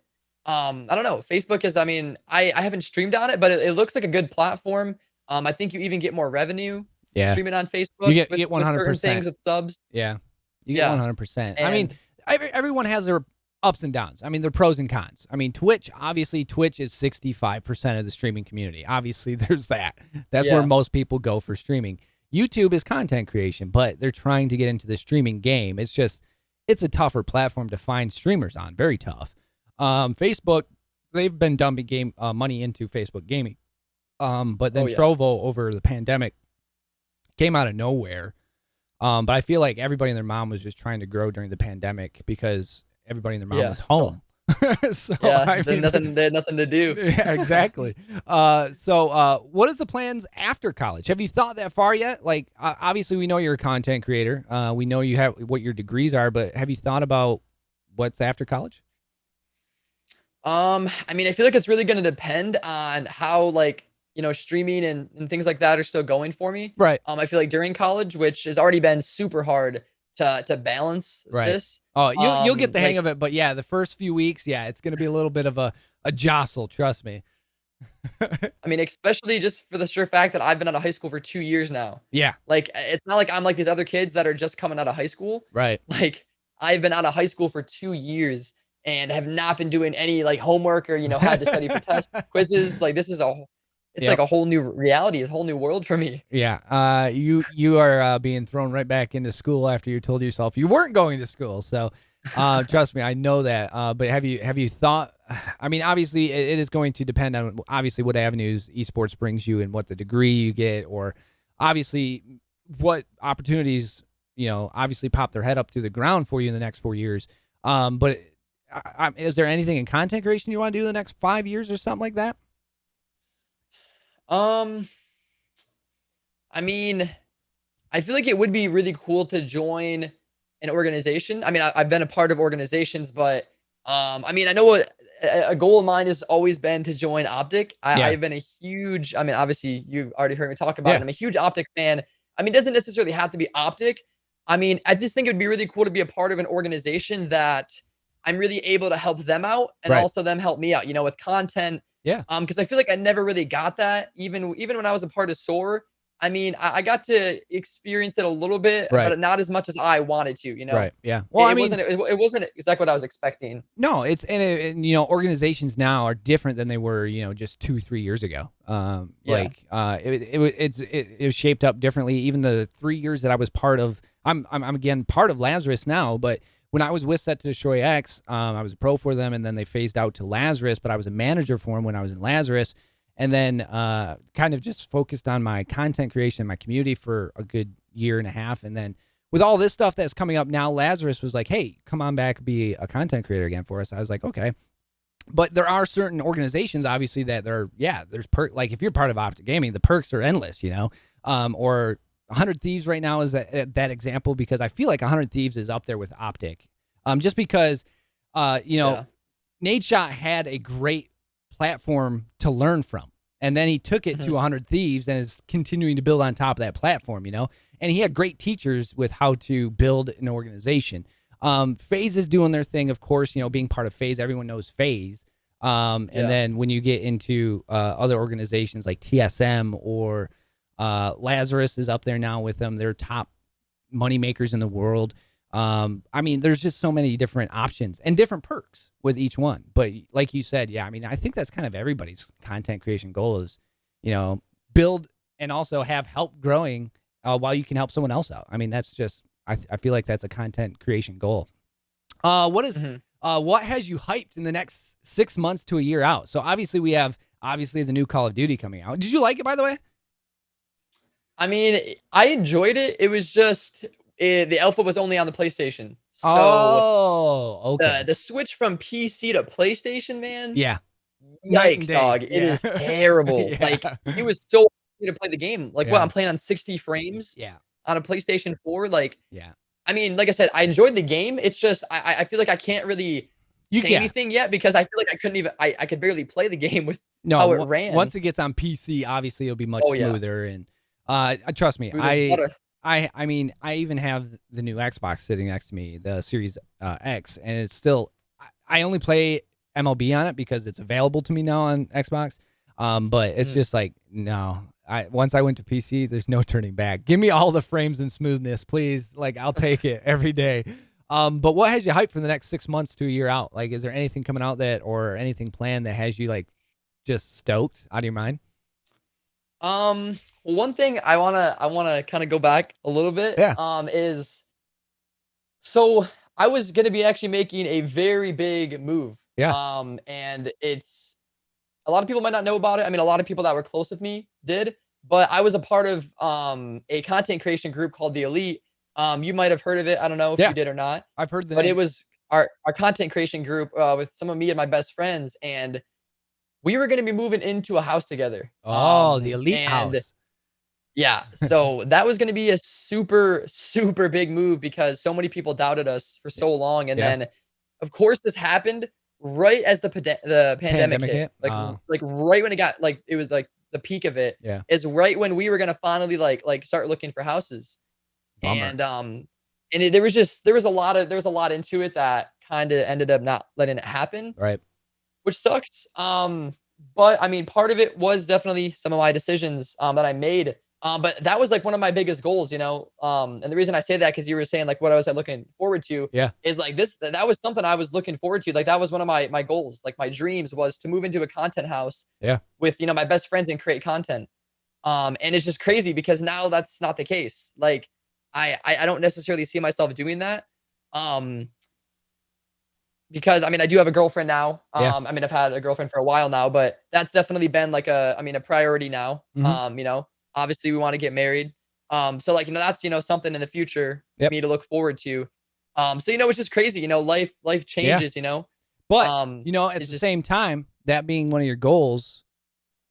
I don't know. Facebook is. I mean, I haven't streamed on it, but it looks like a good platform. I think you even get more revenue Yeah. streaming on Facebook You get with 100%. certain things with subs. Yeah. You get Yeah. 100%. I mean, And everyone has their ups and downs. I mean, their pros and cons. I mean, Twitch is 65% of the streaming community. Obviously, there's that. That's where Yeah. most people go for streaming. YouTube is content creation, but they're trying to get into the streaming game. It's a tougher platform to find streamers on. Very tough. Facebook, they've been dumping money into Facebook gaming. But then Oh, yeah. Trovo over the pandemic came out of nowhere. But I feel like everybody and their mom was just trying to grow during the pandemic because everybody and their mom Yeah. was home. So yeah, I they mean, had nothing to do. yeah, exactly. So what is the plans after college? Have you thought that far yet? Like, obviously, we know you're a content creator. We know you have what your degrees are, but have you thought about what's after college? I mean, I feel like it's really going to depend on how like, streaming and things like that are still going for me. Right. I feel like during college, which has already been super hard to balance Right. this. Oh, you'll get the hang like, of it, but yeah, the first few weeks, yeah, it's gonna be a little bit of a jostle. Trust me. I mean, especially just for the sure fact that I've been out of high school for 2 years now. Yeah. Like, it's not like I'm like these other kids that are just coming out of high school. Right. Like, I've been out of high school for 2 years and have not been doing any like homework or, had to study for tests, quizzes. Like, this is it's Yep. like a whole new reality, a whole new world for me. Yeah. You are being thrown right back into school after you told yourself you weren't going to school. So, trust me, I know that. But have you thought? I mean, obviously, it is going to depend on obviously what avenues esports brings you and what the degree you get, or obviously what opportunities obviously pop their head up through the ground for you in the next 4 years. But is there anything in content creation you want to do in the next 5 years or something like that? I mean, I feel like it would be really cool to join an organization. I mean, I've been a part of organizations, but I mean, I know what a goal of mine has always been to join Optic. Yeah. I've been a huge, I mean, obviously you've already heard me talk about Yeah. it. I'm a huge Optic fan. I mean, it doesn't necessarily have to be Optic. I mean, I just think it would be really cool to be a part of an organization that I'm really able to help them out and Right. also them help me out, with content. Yeah. Because I feel like I never really got that even when I was a part of SOAR. I mean, I got to experience it a little bit, Right. but not as much as I wanted to, Right. Yeah. Well, I mean, it wasn't exactly what I was expecting. no, it's and organizations now are different than they were just 2-3 years ago. Yeah. Like it was shaped up differently. Even the 3 years that I was part of, I'm again part of Lazarus now, but when I was with Set to Destroy X, I was a pro for them, and then they phased out to Lazarus, but I was a manager for them when I was in Lazarus, and then kind of just focused on my content creation, my community for a good year and a half, and then with all this stuff that's coming up now, Lazarus was like, hey, come on back, be a content creator again for us. I was like, okay. But there are certain organizations, obviously, that there's like if you're part of Optic Gaming, the perks are endless, or 100 Thieves right now is that example, because I feel like 100 Thieves is up there with Optic. Just because, Yeah. Nadeshot had a great platform to learn from, and then he took it to 100 Thieves and is continuing to build on top of that platform, and he had great teachers with how to build an organization. FaZe is doing their thing, of course, being part of FaZe. Everyone knows FaZe. And then when you get into other organizations like TSM or Lazarus is up there now with them, they're top money makers in the world. I mean, there's just so many different options and different perks with each one. But like you said, yeah, I mean, I think that's kind of everybody's content creation goal is, build and also have help growing while you can help someone else out. I mean, that's just, I feel like that's a content creation goal. What has you hyped in the next 6 months to a year out? So obviously we have the new Call of Duty coming out. Did you like it, by the way? I mean, I enjoyed it. It was just the alpha was only on the PlayStation. So okay. The switch from PC to PlayStation, man. Yeah. Night and Yikes, day. dog. Yeah. It is terrible. Yeah. Like it was so hard to play the game. Like Yeah. what I'm playing on 60 frames Yeah. on a PlayStation 4. Like, Yeah. I mean, like I said, I enjoyed the game. It's just I feel like I can't really say anything yet because I feel like I couldn't even I could barely play the game with how it ran. Once it gets on PC, obviously it'll be much smoother. And trust me, I mean, I even have the new Xbox sitting next to me, the Series X, and it's still I only play MLB on it because it's available to me now on Xbox. But it's just like, no, once I went to PC, there's no turning back. Give me all the frames and smoothness, please. Like, I'll take it every day. But what has you hyped for the next 6 months to a year out? Like, is there anything coming out or anything planned that has you like just stoked out of your mind? One thing I wanna kind of go back a little bit. Is so I was gonna be actually making a very big move. And it's a lot of people might not know about it. I mean, a lot of people that were close with me did, but I was a part of a content creation group called The Elite. You might have heard of it. I don't know if you did or not. I've heard the but name. It was our content creation group with some of me and my best friends, and we were going to be moving into a house together. The Elite house. Yeah. So that was going to be a super, super big move because so many people doubted us for so long. And then, of course, this happened right as the pandemic hit. Like right when it got, like, it was like the peak of it is right when we were going to finally like start looking for houses. Bummer. And there was a lot into it that kind of ended up not letting it happen. Right. Which sucks. But I mean, part of it was definitely some of my decisions that I made. But that was like one of my biggest goals, and the reason I say that, because you were saying like what I was looking forward to, is like that was something I was looking forward to. Like that was one of my goals, like my dreams was to move into a content house with, my best friends and create content. And it's just crazy because now that's not the case. Like I don't necessarily see myself doing that. Because I mean, I do have a girlfriend now. I mean, I've had a girlfriend for a while now, but that's definitely been like a priority now. Obviously we want to get married. So like, that's, something in the future for me to look forward to. So, it's just crazy, life changes, But, at the same time, that being one of your goals,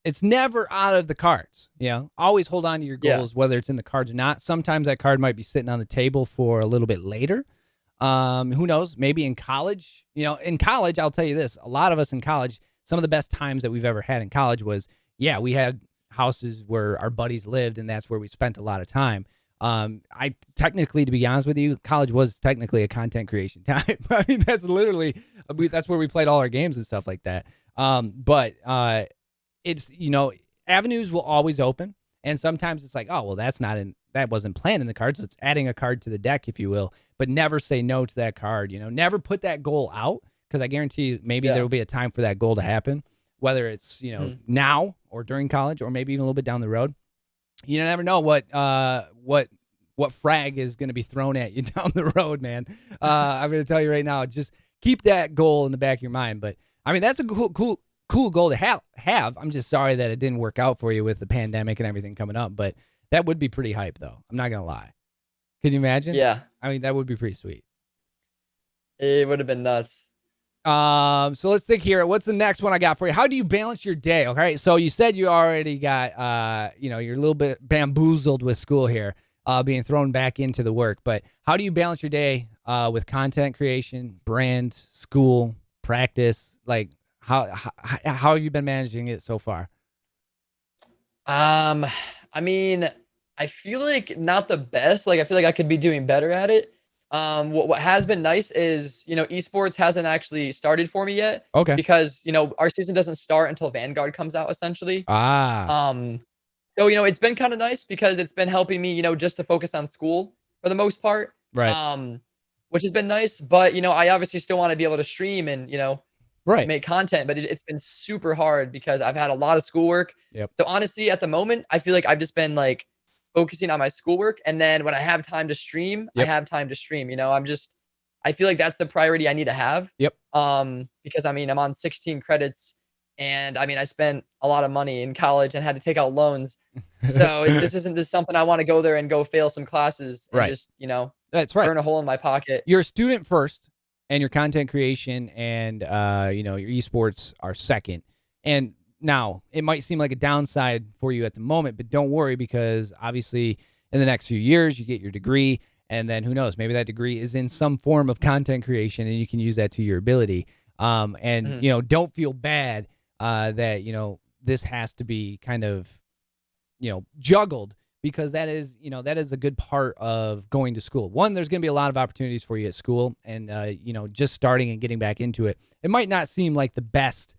it's never out of the cards. Always hold on to your goals, whether it's in the cards or not. Sometimes that card might be sitting on the table for a little bit later. Who knows? Maybe in college, in college, I'll tell you this, a lot of us in college, some of the best times that we've ever had in college was, we had houses where our buddies lived, and that's where we spent a lot of time. I technically, to be honest with you, college was technically a content creation time. I mean, that's where we played all our games and stuff like that. But it's, avenues will always open. And sometimes it's like, oh, well, that wasn't planned in the cards. It's adding a card to the deck, if you will, but never say no to that card, never put that goal out. Cause I guarantee you, maybe there will be a time for that goal to happen, whether it's, now or during college, or maybe even a little bit down the road. You never know what frag is going to be thrown at you down the road, man. I'm going to tell you right now, just keep that goal in the back of your mind. But I mean, that's a cool goal to have. I'm just sorry that it didn't work out for you with the pandemic and everything coming up, but that would be pretty hype though. I'm not going to lie. Could you imagine? Yeah. I mean, that would be pretty sweet. It would have been nuts. So let's think here. What's the next one I got for you? How do you balance your day? Okay. So you said you already got, you're a little bit bamboozled with school here, being thrown back into the work, but how do you balance your day, with content creation, brand, school, practice? Like how have you been managing it so far? I mean, I feel like not the best. Like I feel like I could be doing better at it. What has been nice is, esports hasn't actually started for me yet Okay. because, our season doesn't start until Vanguard comes out essentially. Ah, Um, so, it's been kind of nice because it's been helping me, just to focus on school for the most part. right. Which has been nice, but I obviously still want to be able to stream and, Right. make content, but it's been super hard because I've had a lot of schoolwork. Yep. So honestly, at the moment, I feel like I've just been like focusing on my schoolwork, and then when I have time to stream, I Yep. have time to stream. I feel like that's the priority I need to have. Yep. Because I'm on 16 credits, and I spent a lot of money in college and had to take out loans. So this isn't just something I want to go there and go fail some classes and Right. just That's right. burn a hole in my pocket. You're a student first, and your content creation and your esports are second. And now it might seem like a downside for you at the moment, but don't worry, because obviously in the next few years you get your degree, and then who knows, maybe that degree is in some form of content creation and you can use that to your ability. And Mhm. don't feel bad that this has to be kind of juggled, because that is a good part of going to school. One, there's going to be a lot of opportunities for you at school, and just starting and getting back into it. It might not seem like the best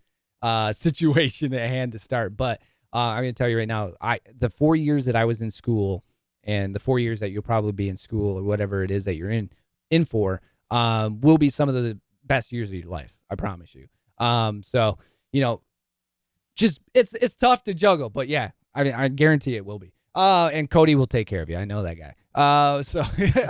situation at hand to start, but I'm going to tell you right now, the 4 years that I was in school, and the 4 years that you'll probably be in school, or whatever it is that you're in for, will be some of the best years of your life. I promise you. So just it's tough to juggle, but yeah, I guarantee it will be. And Cody will take care of you. I know that guy. So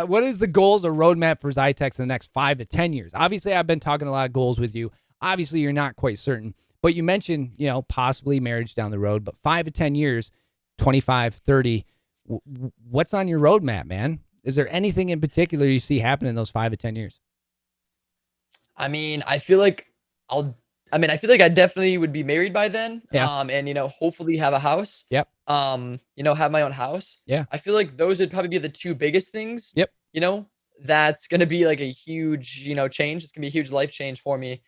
what is the goals or roadmap for Ziytex in the next 5 to 10 years? Obviously, I've been talking a lot of goals with you. Obviously, you're not quite certain, but you mentioned, possibly marriage down the road, but 5 to 10 years, 25, 30, what's on your roadmap, man? Is there anything in particular you see happen in those 5 to 10 years? I feel like I'll I feel like I definitely would be married by then. Yeah. And hopefully have a house. Yep. Have my own house. Yeah. I feel like those would probably be the two biggest things. Yep. That's gonna be like a huge, change. It's gonna be a huge life change for me.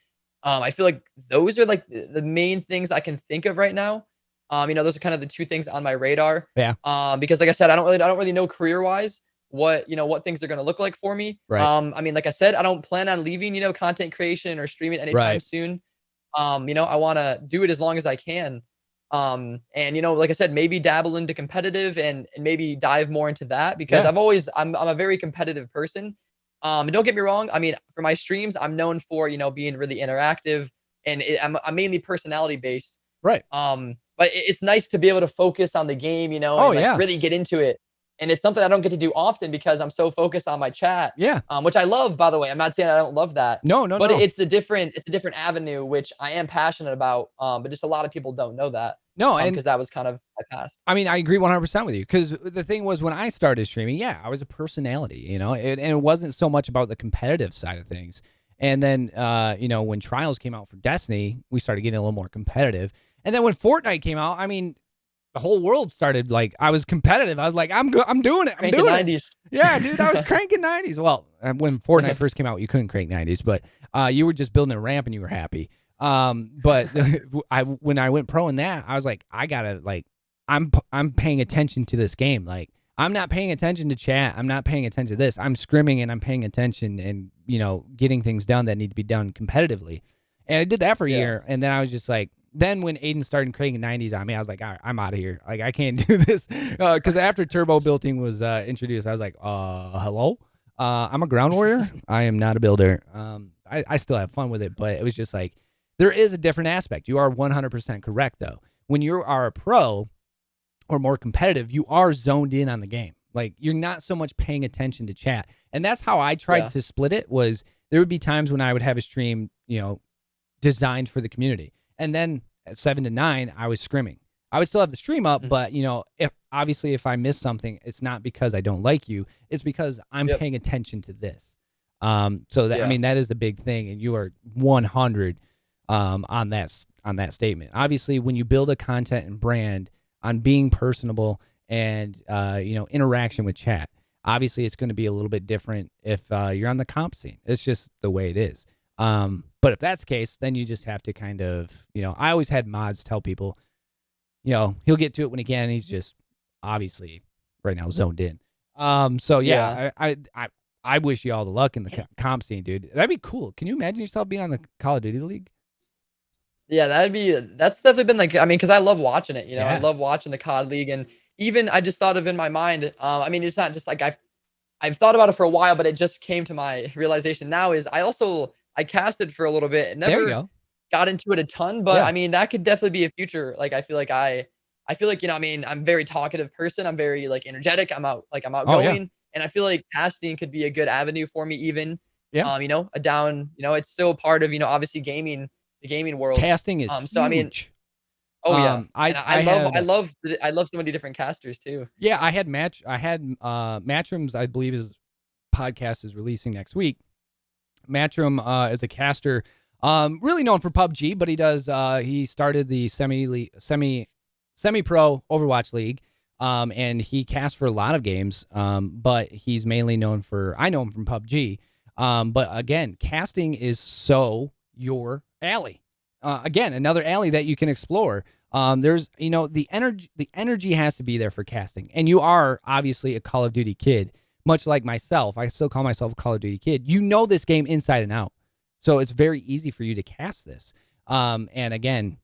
I feel like those are like the main things I can think of right now. Those are kind of the two things on my radar. Yeah. Because like I said, I don't really know career wise what things are going to look like for me. Right. Like I said, I don't plan on leaving, content creation or streaming anytime Right. soon. I want to do it as long as I can. And like I said, maybe dabble into competitive and maybe dive more into that, because Yeah. I'm a very competitive person. And don't get me wrong. For my streams, I'm known for, being really interactive, and I'm mainly personality based. Right. But it's nice to be able to focus on the game, and like really get into it. And it's something I don't get to do often because I'm so focused on my chat. Yeah. Which I love, by the way. I'm not saying I don't love that. No, But no. it's a different avenue, which I am passionate about. But just a lot of people don't know that. No, and because that was kind of my past. I mean, I agree 100% with you, because the thing was, when I started streaming, I was a personality, and it wasn't so much about the competitive side of things. And then, when Trials came out for Destiny, we started getting a little more competitive. And then when Fortnite came out, I mean, the whole world started, like, I was competitive. I was like, I'm doing it. I'm Cranking doing 90s. it. Yeah, dude, I was cranking 90s. Well, when Fortnite first came out, you couldn't crank 90s, but you were just building a ramp and you were happy. But when I went pro in that, I was like, I gotta, like, I'm paying attention to this game. Like, I'm not paying attention to chat. I'm not paying attention to this. I'm scrimming and I'm paying attention and, getting things done that need to be done competitively. And I did that for a year. And then I was just like, then when Aiden started creating 90s on me, I was like, all right, I'm out of here. Like, I can't do this. Because after turbo building was introduced, I was like, hello? I'm a ground warrior. I am not a builder. I still have fun with it, but it was just like, there is a different aspect. You are 100% correct, though. When you are a pro or more competitive, you are zoned in on the game. Like, you're not so much paying attention to chat. And that's how I tried to split it. Was there would be times when I would have a stream, designed for the community. And then at 7 to 9, I was scrimming. I would still have the stream up, but if I miss something, it's not because I don't like you. It's because I'm paying attention to this. So that, I mean, that is the big thing, and you are 100 on that statement. Obviously, when you build a content and brand on being personable and interaction with chat, obviously it's going to be a little bit different if you're on the comp scene. It's just the way it is. But if that's the case, then you just have to kind of, I always had mods tell people, he'll get to it when he can. He's just obviously right now zoned in. So I I wish you all the luck in the comp scene, dude. That'd be cool. Can you imagine yourself being on the Call of Duty League? Yeah, that's definitely been like, I mean, because I love watching it. I Yeah. love watching the COD League, and even I just thought of in my mind. I mean, it's not just like I've thought about it for a while, but it just came to my realization now is I casted for a little bit and There you never go. got into it a ton, but Yeah. I mean, that could definitely be a future. Like, I feel like, I mean, I'm a very talkative person. I'm very like energetic. I'm Oh yeah. outgoing, and I feel like casting could be a good avenue for me even. Yeah. It's still part of, obviously gaming, the gaming world. Casting is So I mean, huge. oh yeah. And I had I love so many different casters too. yeah, I had Matchroom's, I believe his podcast is releasing next week. Matchroom is a caster, really known for PUBG, but he started the semi pro Overwatch League. And he casts for a lot of games. But he's mainly known I know him from PUBG. But again, casting is so your alley. Again, another alley that you can explore. There's, the energy has to be there for casting. And you are obviously a Call of Duty kid, much like myself. I still call myself a Call of Duty kid. You know this game inside and out. So it's very easy for you to cast this. And again,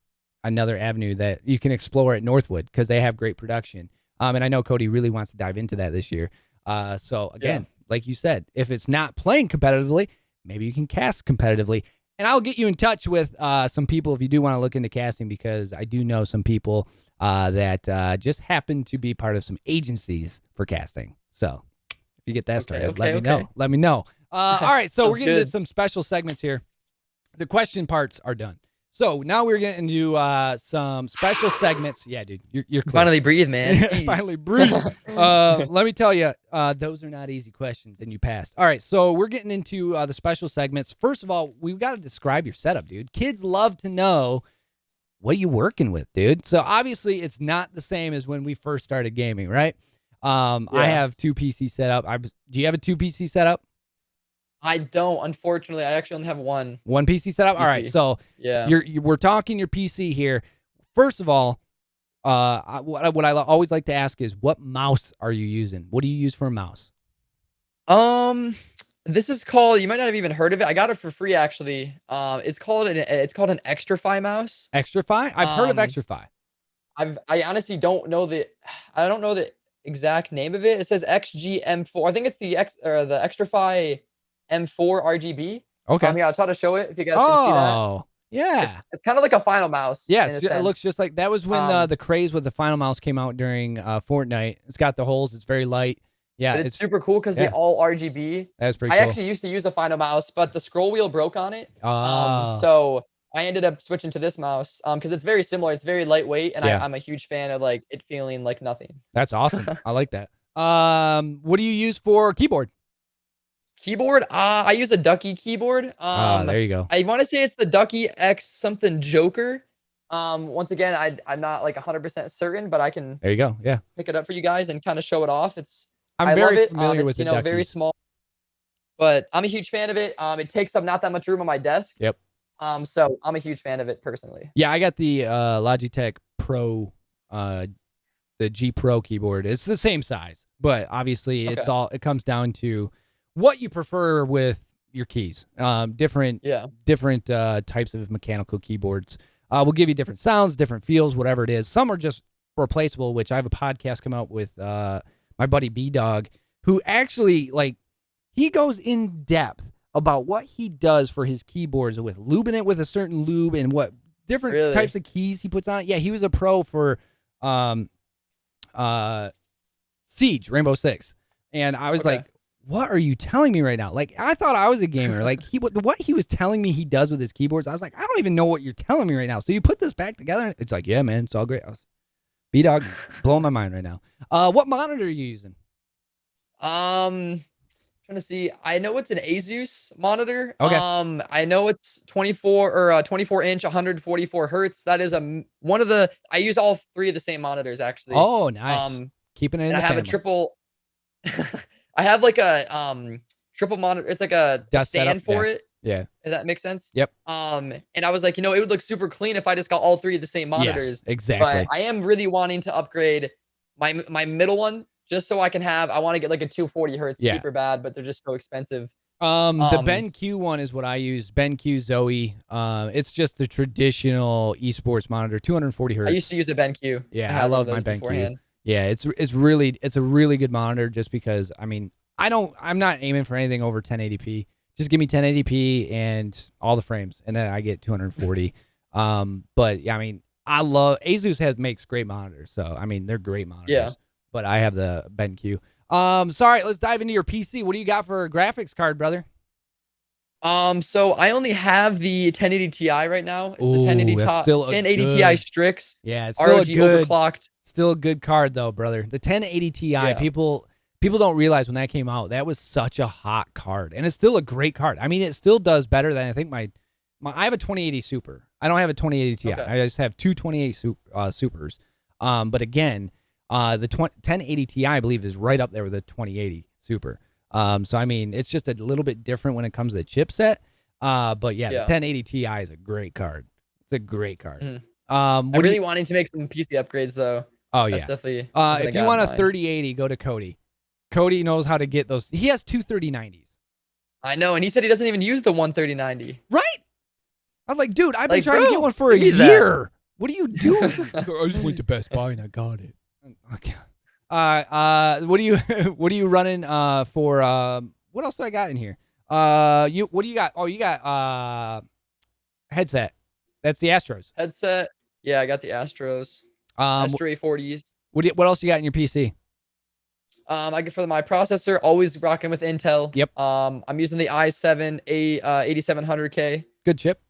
another avenue that you can explore at Northwood because they have great production. And I know Cody really wants to dive into that this year. So again, like you said, if it's not playing competitively, maybe you can cast competitively. And I'll get you in touch with some people if you do want to look into casting, because I do know some people that just happen to be part of some agencies for casting. So if you get that started, let me know. Let me know. All right, so we're getting to some special segments here. The question parts are done. So now we're getting to some special segments. Yeah, dude, you're clear. Finally breathe, man. Finally breathe. Let me tell you, those are not easy questions, and you passed. All right, so we're getting into the special segments. First of all, we've got to describe your setup, dude. Kids love to know what you working with, dude. So obviously, it's not the same as when we first started gaming, right? I have 2 PC set up. Do you have a 2 PC setup? I don't, unfortunately. I actually only have one. One PC setup? All right, so yeah, we're talking your PC here. First of all, what I always like to ask is, what mouse are you using? What do you use for a mouse? This is called, you might not have even heard of it. I got it for free, actually. It's called an Extrafy mouse. Extrafy? I've heard of Extrafy. I honestly don't know the exact name of it. It says XGM4. I think it's the Extrafy M4 RGB. Okay. Yeah, I'll try to show it if you guys can see that. Oh, yeah. It's kind of like a Final mouse. Yes, it looks just like that was when the craze with the Final mouse came out during Fortnite. It's got the holes. It's very light. Yeah, it's super cool because they all RGB. That's pretty cool. I actually used to use a Final mouse, but the scroll wheel broke on it. So I ended up switching to this mouse because it's very similar. It's very lightweight, and I'm a huge fan of like it feeling like nothing. That's awesome. I like that. What do you use for keyboard? Keyboard? I use a Ducky Keyboard. There you go. I want to say it's the Ducky X something Joker. Once again, I'm not like 100% certain, but I can. There you go. Yeah. Pick it up for you guys and kind of show it off. I'm very love it. familiar with the Duckies. Very small, but I'm a huge fan of it. It takes up not that much room on my desk. Yep. So I'm a huge fan of it personally. Yeah, I got the Logitech Pro, the G Pro keyboard. It's the same size, but obviously it comes down to what you prefer with your keys. Different types of mechanical keyboards will give you different sounds, different feels, whatever it is. Some are just replaceable, which I have a podcast come out with my buddy B-Dog, who actually, he goes in depth about what he does for his keyboards with lubing it with a certain lube and what different types of keys he puts on it. Yeah, he was a pro for Siege, Rainbow Six. And I was like, what are you telling me right now? Like, I thought I was a gamer. Like, what he was telling me he does with his keyboards, I was like, I don't even know what you're telling me right now. So you put this back together, it's like, yeah, man, it's all great. B-Dog blowing my mind right now. What monitor are you using? Trying to see. I know it's an Asus monitor. Okay. I know it's 24 inch, 144 hertz. That is one of the. I use all 3 of the same monitors actually. Oh, nice. Keeping it in the family. I have a triple. I have like a triple monitor. It's like a stand for it. Yeah. Does that make sense? Yep. And I was like, it would look super clean if I just got all 3 of the same monitors. Yes, exactly. But I am really wanting to upgrade my middle one just so I want to get like a 240 hertz Yeah. super bad, but they're just so expensive. The BenQ one is what I use. BenQ Zoe. It's just the traditional esports monitor, 240 hertz. I used to use a BenQ. Yeah, I love my BenQ. Yeah, it's a really good monitor just because I'm not aiming for anything over 1080p. Just give me 1080p and all the frames, and then I get 240. But yeah, I love Asus makes great monitors, so they're great monitors. Yeah. But I have the BenQ. Sorry, let's dive into your PC. What do you got for a graphics card, brother? So I only have the 1080 Ti right now. It's Ooh, the 1080 that's still a 1080 good- Ti Strix. Yeah, it's still ROG overclocked. still a good card though, brother. The 1080 Ti, Yeah. people don't realize when that came out, that was such a hot card, and it's still a great card. It still does better than I think I have a 2080 Super. I don't have a 2080 Ti. Okay. I just have two 2080 Supers. But again, the 1080 Ti I believe is right up there with the 2080 Super. So it's just a little bit different when it comes to the chipset. But yeah, the 1080 Ti is a great card. It's a great card. Mm-hmm. I'm really wanting to make some PC upgrades though. Oh That's yeah, definitely. if you want a 3080, go to Cody. Cody knows how to get those. He has two 3090s. I know, and he said he doesn't even use the one 3090. Right? I was like, dude, I've been trying bro, to get one for a give me that. year. What are you doing? I just went to Best Buy and I got it. Okay. What are you running for what else do I got in here? What do you got? Oh, you got headset. That's the Astros. Headset. Yeah, I got the Astros. Astro A40s. What else you got in your PC? I get for my processor, always rocking with Intel. Yep. I'm using the i7 8700K. Good chip.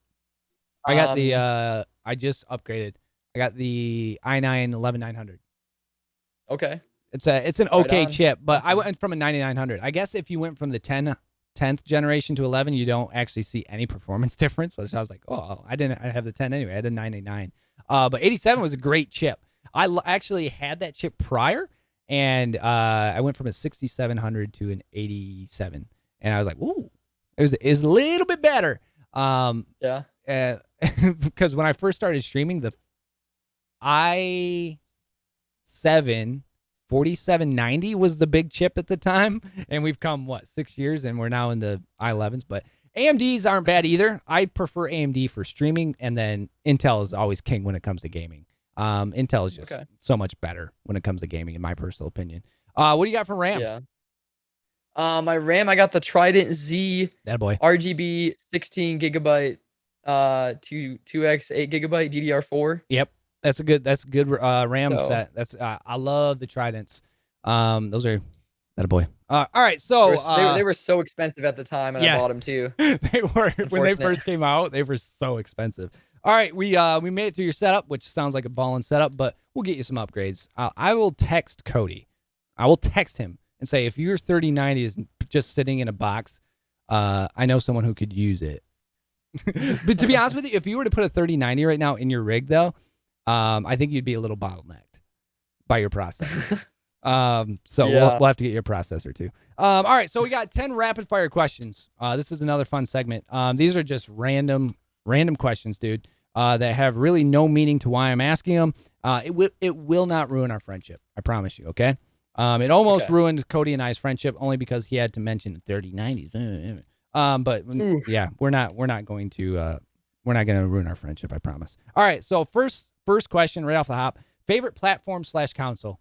I got the I just upgraded. I got the i9 11900. Okay. It's an okay on. chip, but I went from a 9900. I guess if you went from the 10th generation to 11, you don't actually see any performance difference. Which I was like, oh, I have the 10 anyway. I had the 989. But 87 was a great chip. I actually had that chip prior, and I went from a 6700 to an 87, and I was like, ooh, it was a little bit better. Yeah. Because when I first started streaming, the i7 4790 was the big chip at the time, and we've come 6 years, and we're now in the i11s. But AMDs aren't bad either. I prefer AMD for streaming, and then Intel is always king when it comes to gaming. Intel is just so much better when it comes to gaming, in my personal opinion. What do you got for RAM? Yeah. My RAM, I got the Trident Z. That boy. RGB 16 gigabyte, 2x 8 gigabyte DDR4. Yep. That's a good RAM set. I love the Tridents. Those are that a boy. All right, so they were so expensive at the time, and I bought them too. They were when they first came out. They were so expensive. All right, we made it through your setup, which sounds like a ballin' setup, but we'll get you some upgrades. I will text Cody. I will text him and say, if your 3090 is just sitting in a box, I know someone who could use it. But to be honest with you, if you were to put a 3090 right now in your rig, though, I think you'd be a little bottlenecked by your processor. So we'll have to get your processor too. All right, so we got 10 rapid fire questions. This is another fun segment. These are just random questions, dude, that have really no meaning to why I'm asking them. It will not ruin our friendship. I promise you. Okay. It almost ruined Cody and I's friendship only because he had to mention 3090s. But yeah, we're not going to ruin our friendship. I promise. All right. So first question right off the hop: favorite platform / console.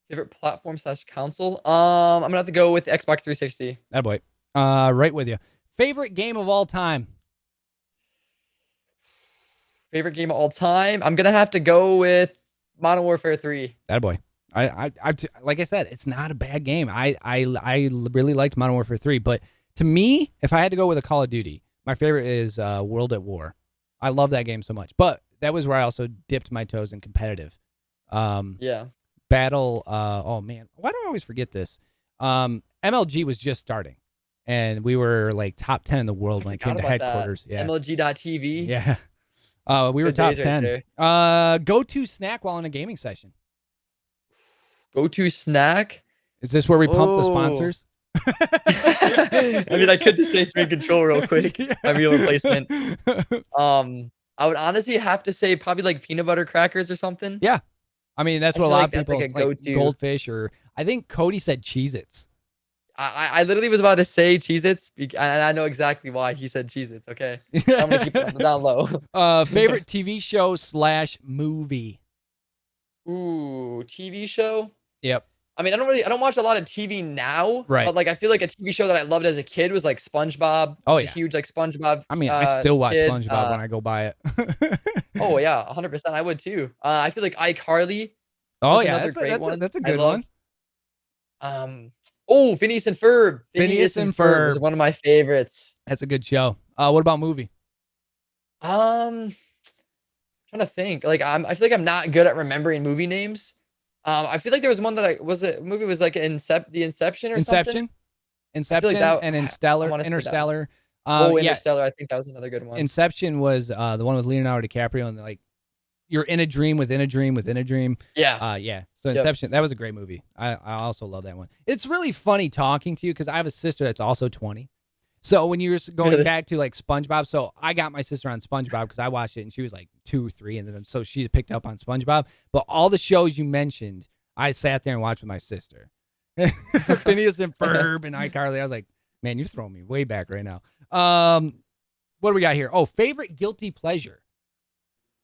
Favorite platform / console? I'm gonna have to go with Xbox 360. That boy. Right with you. Favorite game of all time. Favorite game of all time? I'm gonna have to go with Modern Warfare 3. That boy. I like I said, it's not a bad game. I really liked Modern Warfare 3, but to me, if I had to go with a Call of Duty, my favorite is World at War. I love that game so much, but that was where I also dipped my toes in competitive. Battle. Oh man, why do I always forget this? MLG was just starting, and we were like top 10 in the world when it came to headquarters. That. Yeah. MLG.TV. Yeah. We were top 10. Go-to snack while in a gaming session. Go-to snack? Is this where we pump the sponsors? I mean, I could just say Train Control real quick. My meal replacement. I would honestly have to say probably like peanut butter crackers or something. Yeah. I mean, that's I what a feel lot like of that's people like a like go-to. goldfish, or I think Cody said Cheez-Its. I literally was about to say Cheez-Its, and I know exactly why he said Cheez-Its. Okay, so I'm gonna keep it on the down low. Favorite TV show / movie? Ooh, TV show. Yep. I mean, I don't watch a lot of TV now, Right. but like I feel like a TV show that I loved as a kid was like SpongeBob. I Oh was a yeah. huge like SpongeBob I mean, I still watch kid. SpongeBob when I go by it. Oh yeah, 100%. I would too. I feel like iCarly Oh was yeah, another great one. that's a I good one. loved. Oh, Phineas and Ferb. Phineas and Ferb was one of my favorites. That's a good show. What about movie? Um, Trying to think. I feel like I'm not good at remembering movie names. I feel like there was one that movie was like the Inception or something. Inception, that and I wanna say that. Interstellar. Oh, Yeah, Interstellar. I think that was another good one. Inception was the one with Leonardo DiCaprio, and like you're in a dream within a dream within a dream. Yeah. Yeah. So Yep. Inception, that was a great movie. I also love that one. It's really funny talking to you because I have a sister that's also 20. So when you're going Really? back to like SpongeBob, so I got my sister on SpongeBob because I watched it and she was like 2 or 3, and then so she picked up on SpongeBob. But all the shows you mentioned, I sat there and watched with my sister. Phineas and Ferb and iCarly. I was like, man, you're throwing me way back right now. What do we got here? Oh, favorite guilty pleasure.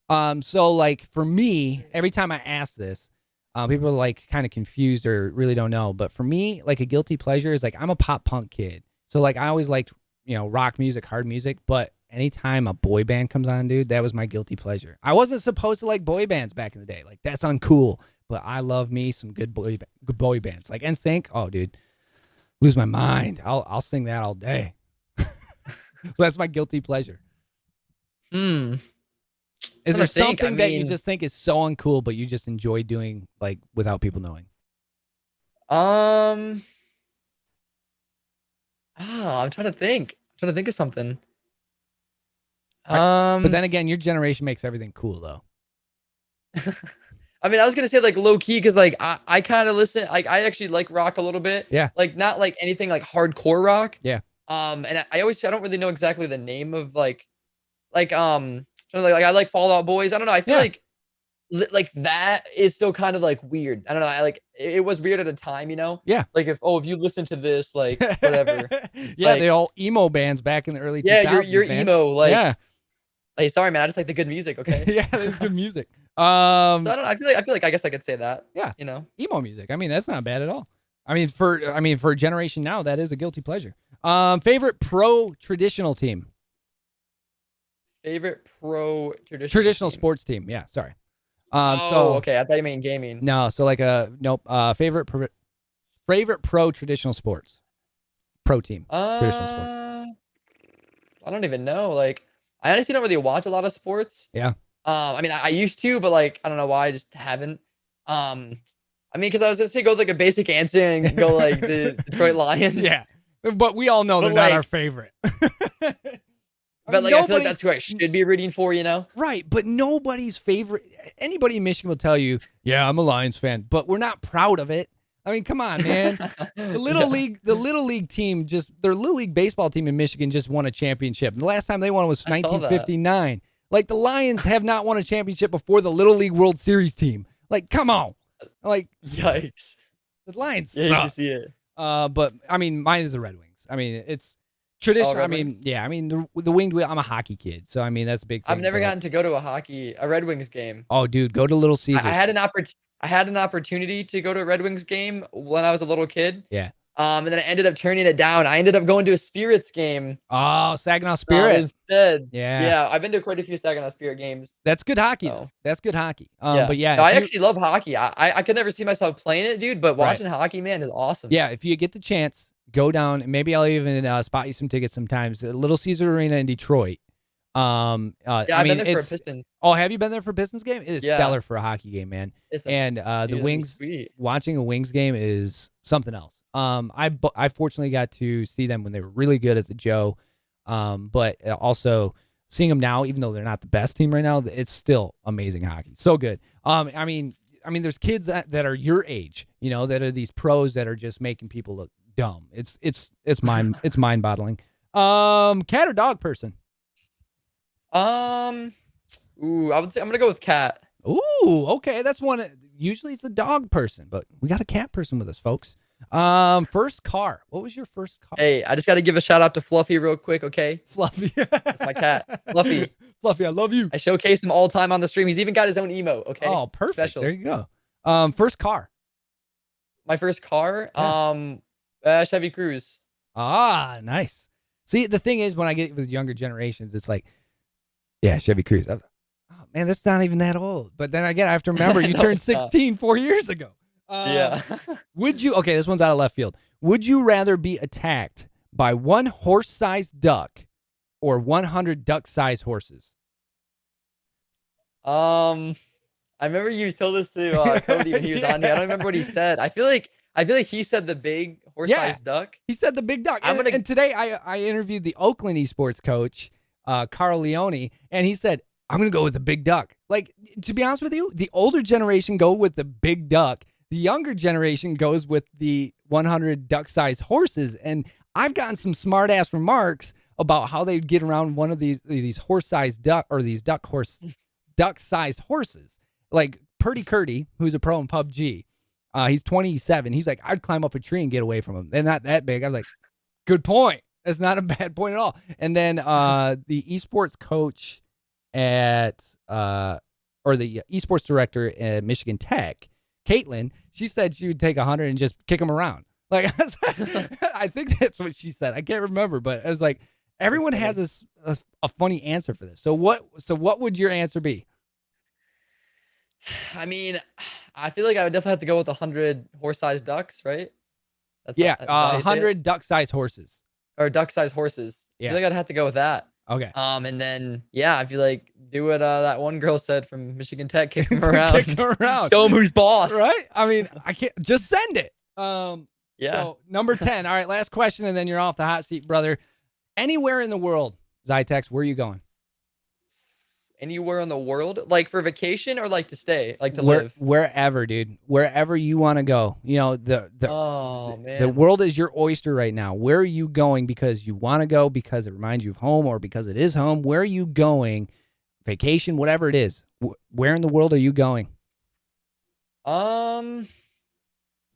So like for me, every time I ask this, people are like kind of confused or really don't know. But for me, like a guilty pleasure is like I'm a pop punk kid. So like I always liked, rock music, hard music, but anytime a boy band comes on, dude, that was my guilty pleasure. I wasn't supposed to like boy bands back in the day. Like that's uncool, but I love me some good boy bands. Like NSYNC, oh dude, lose my mind. I'll sing that all day. So that's my guilty pleasure. Is there something that you just think is so uncool, but you just enjoy doing like without people knowing? I'm trying to think. Of something. But then again, your generation makes everything cool though. I mean, I was gonna say like low key because like I kind of listen. Like I actually like rock a little bit. Yeah. Like not like anything like hardcore rock. Yeah. And I don't really know exactly the name of like I like Fall Out Boys. I don't know. I feel like that is still kind of like weird. I don't know. It was weird at a time, Yeah. Like if you listen to this, like whatever. Yeah, like, they all emo bands back in the early 2000s. Yeah, you're man. emo. Like yeah. Hey, sorry, man. I just like the good music. Okay. Yeah, that's good music. So I don't know. I feel like I guess I could say that. Yeah. Emo music. I mean, that's not bad at all. I mean, for a generation now, that is a guilty pleasure. Favorite pro traditional team. Favorite pro traditional sports team. Yeah, sorry. Okay. I thought you meant gaming. No, so like favorite pro traditional sports. Pro team. Traditional sports. I don't even know. Like, I honestly don't really watch a lot of sports. Yeah. I mean, I used to, but like, I don't know why. I just haven't. I mean, because I was gonna say go with like a basic answer and go like the Detroit Lions. Yeah, but we all know they're not our favorite. But like, I feel like that's who I should be rooting for, Right, but nobody's favorite. Anybody in Michigan will tell you, yeah, I'm a Lions fan, but we're not proud of it. I mean, come on, man. The little league team, their little league baseball team in Michigan just won a championship. The last time they won was 1959. Like the Lions have not won a championship before the Little League World Series team. Like, come on. Like, yikes. The Lions suck. suck. To see it. But I mean, mine is the Red Wings. I mean, it's traditional. The winged wheel. I'm a hockey kid, so I mean that's a big thing. I've never gotten to go to a Red Wings game. Oh, dude, go to Little Caesars. I had an opportunity to go to a Red Wings game when I was a little kid. Yeah. And then I ended up turning it down. I ended up going to a Spirits game. Oh, Saginaw Spirit. Instead. Yeah. Yeah, I've been to quite a few Saginaw Spirit games. That's good hockey, though. That's good hockey. Yeah. But yeah. No, I actually love hockey. I could never see myself playing it, dude, but watching hockey, man, is awesome. Yeah, if you get the chance, go down. Maybe I'll even spot you some tickets sometimes. Little Caesar Arena in Detroit. I've been there for a Pistons. Oh, have you been there for a Pistons game? It is stellar for a hockey game, man. The Wings, watching a Wings game is something else. I fortunately got to see them when they were really good at the Joe, but also seeing them now, even though they're not the best team right now, it's still amazing hockey. So good. I mean, there's kids that are your age, that are these pros that are just making people look dumb. It's mind boggling. Cat or dog person? I would say I'm gonna go with cat. Ooh, okay, that's one. usually it's a dog person, but we got a cat person with us, folks. First car. What was your first car? Hey, I just got to give a shout out to Fluffy real quick, okay? Fluffy. That's my cat. Fluffy. Fluffy, I love you. I showcase him all the time on the stream. He's even got his own emote, okay? Oh, perfect. Special. There you go. First car. My first car, Chevy Cruze. Ah, nice. See, the thing is, when I get with younger generations, it's like, yeah, Chevy Cruze. Oh, man, that's not even that old. But then again, I have to remember you turned 16 4 years ago. Yeah. Okay, this one's out of left field. Would you rather be attacked by one horse-sized duck or 100 duck-sized horses? I remember you told this to Cody when he was on here. I don't remember what he said. I feel like he said the big horse-sized duck. He said the big duck. And today I interviewed the Oakland esports coach, Carl Leone, and he said, I'm going to go with the big duck. Like, to be honest with you, the older generation go with the big duck. The younger generation goes with the 100 duck-sized horses. And I've gotten some smart-ass remarks about how they'd get around one of these horse-sized duck or these duck-sized horses. Like Purdy Curdy, who's a pro in PUBG, he's 27. He's like, I'd climb up a tree and get away from them. They're not that big. I was like, good point. That's not a bad point at all. And then the esports coach at or the esports director at Michigan Tech, Caitlin, she said she would take 100 and just kick them around. Like, I think that's what she said. I can't remember, but it was like everyone has a funny answer for this. So what would your answer be? I mean, I feel like I would definitely have to go with 100 horse-sized ducks, right? That's 100 duck-sized horses. Or duck-sized horses. Yeah. I feel like I'd have to go with that. Okay. And then, I feel like do what that one girl said from Michigan Tech, kick him around. Kick him around. Show him who's boss. Right? I mean, I can't just send it. Yeah. So, number 10. All right, last question, and then you're off the hot seat, brother. Anywhere in the world, Ziytex, where are you going? Anywhere in the world? Like for vacation or like to stay? Like to live? Wherever, dude. Wherever you want to go. You know, the world is your oyster right now. Where are you going because you want to go, because it reminds you of home, or because it is home? Where are you going? Vacation, whatever it is. Where in the world are you going? Man,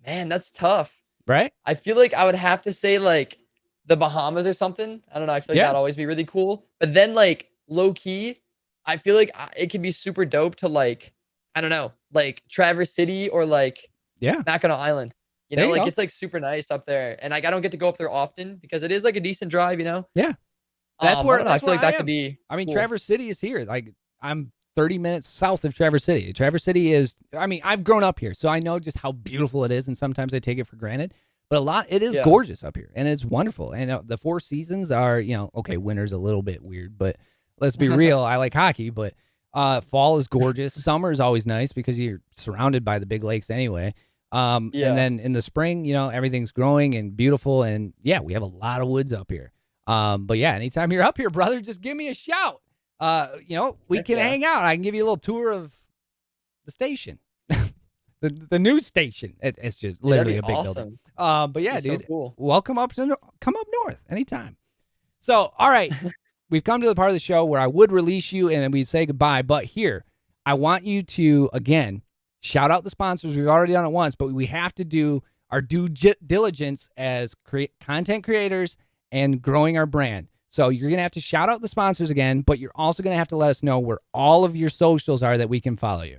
that's tough. Right? I feel like I would have to say like the Bahamas or something. I don't know. I feel like that'd always be really cool. But then like low key, I feel like it could be super dope to like, I don't know, like Traverse City or like Mackinac Island. You know, like it's like super nice up there. And like I don't get to go up there often because it is like a decent drive, you know? Yeah. That's where I feel like that could be. I mean, cool. Traverse City is here. Like I'm 30 minutes south of Traverse City. Traverse City is, I mean, I've grown up here, so I know just how beautiful it is, and sometimes I take it for granted. But it is gorgeous up here, and it's wonderful. And the 4 seasons are, you know, okay, winter's a little bit weird, but let's be real. I like hockey, but fall is gorgeous. Summer is always nice because you're surrounded by the big lakes anyway. And then in the spring, you know, everything's growing and beautiful, and we have a lot of woods up here. But anytime you're up here, brother, just give me a shout. You know, we can hang out. I can give you a little tour of the station, the news station. It's just literally a big building. But dude, so cool. Welcome come up north anytime. So, all right, we've come to the part of the show where I would release you and we'd say goodbye. But here, I want you to again shout out the sponsors. We've already done it once, but we have to do our due diligence as content creators and growing our brand. So you're going to have to shout out the sponsors again, but you're also going to have to let us know where all of your socials are that we can follow you.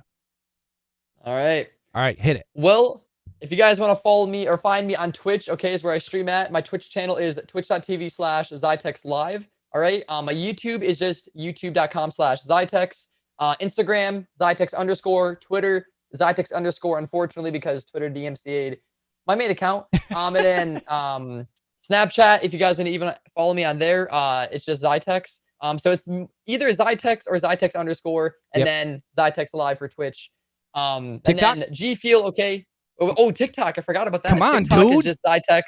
All right. All right, hit it. Well, if you guys want to follow me or find me on Twitch, is where I stream at. My Twitch channel is twitch.tv/ZytexLive. All right. My YouTube is just youtube.com/Ziytex. Instagram, Ziytex_. Twitter, Ziytex_. Unfortunately, because Twitter DMCA'd my main account. And then Snapchat, if you guys want to even follow me on there, it's just Ziytex. So it's either Ziytex or Ziytex_, and then Ziytex Live for Twitch. And then G Fuel, okay. Oh, TikTok, I forgot about that. Come on, TikTok dude. is just Ziytex.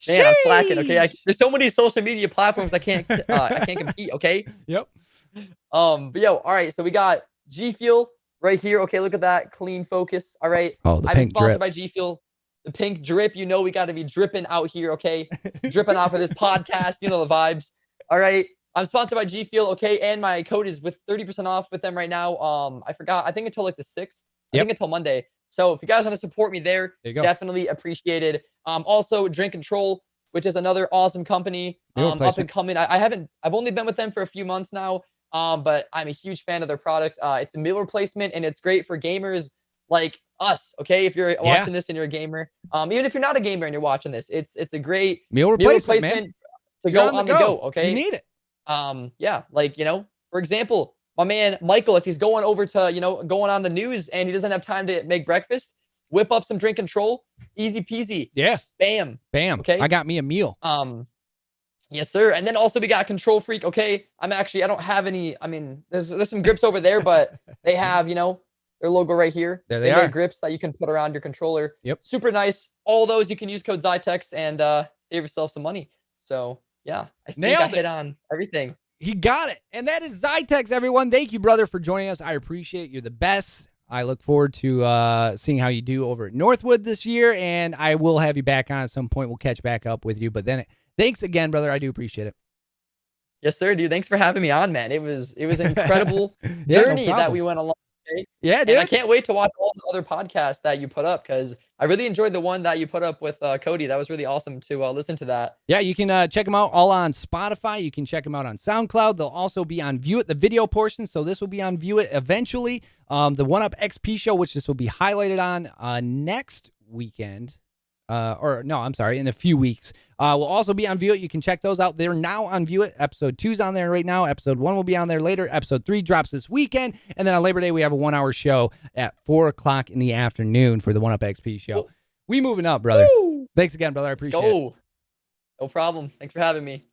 Man, I'm slacking, okay. There's so many social media platforms I can't compete, okay. Yep. But all right. So we got G Fuel right here. Okay, look at that clean focus. All right. Oh, the I've been pink sponsored drip. by G Fuel. The pink drip, you know, we got to be dripping out here, okay? Dripping out for this podcast, you know the vibes. All right. I'm sponsored by G Fuel, okay? And my code is with 30% off with them right now. I forgot. I think until like the 6th. I think until Monday. So if you guys want to support me there you go. definitely appreciated. Also Drink Control, which is another awesome company, up and coming. I've only been with them for a few months now, but I'm a huge fan of their product. It's a meal replacement, and it's great for gamers like us. Okay, if you're watching this and you're a gamer, even if you're not a gamer and you're watching this, it's a great meal replacement man. To go on the go. Okay, you need it. Yeah, like, for example, my man Michael, if he's going over to, going on the news and he doesn't have time to make breakfast, whip up some Drink Control, easy peasy. Yeah. Bam. Okay. I got me a meal. Yes, sir. And then also we got Control Freak. Okay. I don't have any, there's some grips over there, but they have, their logo right here. There they are. Made grips that you can put around your controller. Yep. Super nice. All those you can use code Ziytex and save yourself some money. So yeah, I think I hit on everything. He got it. And that is Ziytex, everyone. Thank you, brother, for joining us. I appreciate it. You're the best. I look forward to seeing how you do over at Northwood this year, and I will have you back on at some point. We'll catch back up with you. But then, thanks again, brother. I do appreciate it. Yes, sir, dude. Thanks for having me on, man. It was an incredible journey that we went along. Okay? Yeah, dude. And I can't wait to watch all the other podcasts that you put up, because I really enjoyed the one that you put up with Cody. That was really awesome to listen to that. Yeah, you can check them out all on Spotify. You can check them out on SoundCloud. They'll also be on View It, the video portion. So this will be on View It eventually. The One Up XP show, which this will be highlighted on next weekend. In a few weeks. Will also be on View It. You can check those out. They're now on View It. Episode 2's on there right now. Episode 1 will be on there later. Episode 3 drops this weekend. And then on Labor Day, we have a 1-hour show at 4 o'clock in the afternoon for the One Up XP show. We moving up, brother. Woo! Thanks again, brother. I appreciate it. No problem. Thanks for having me.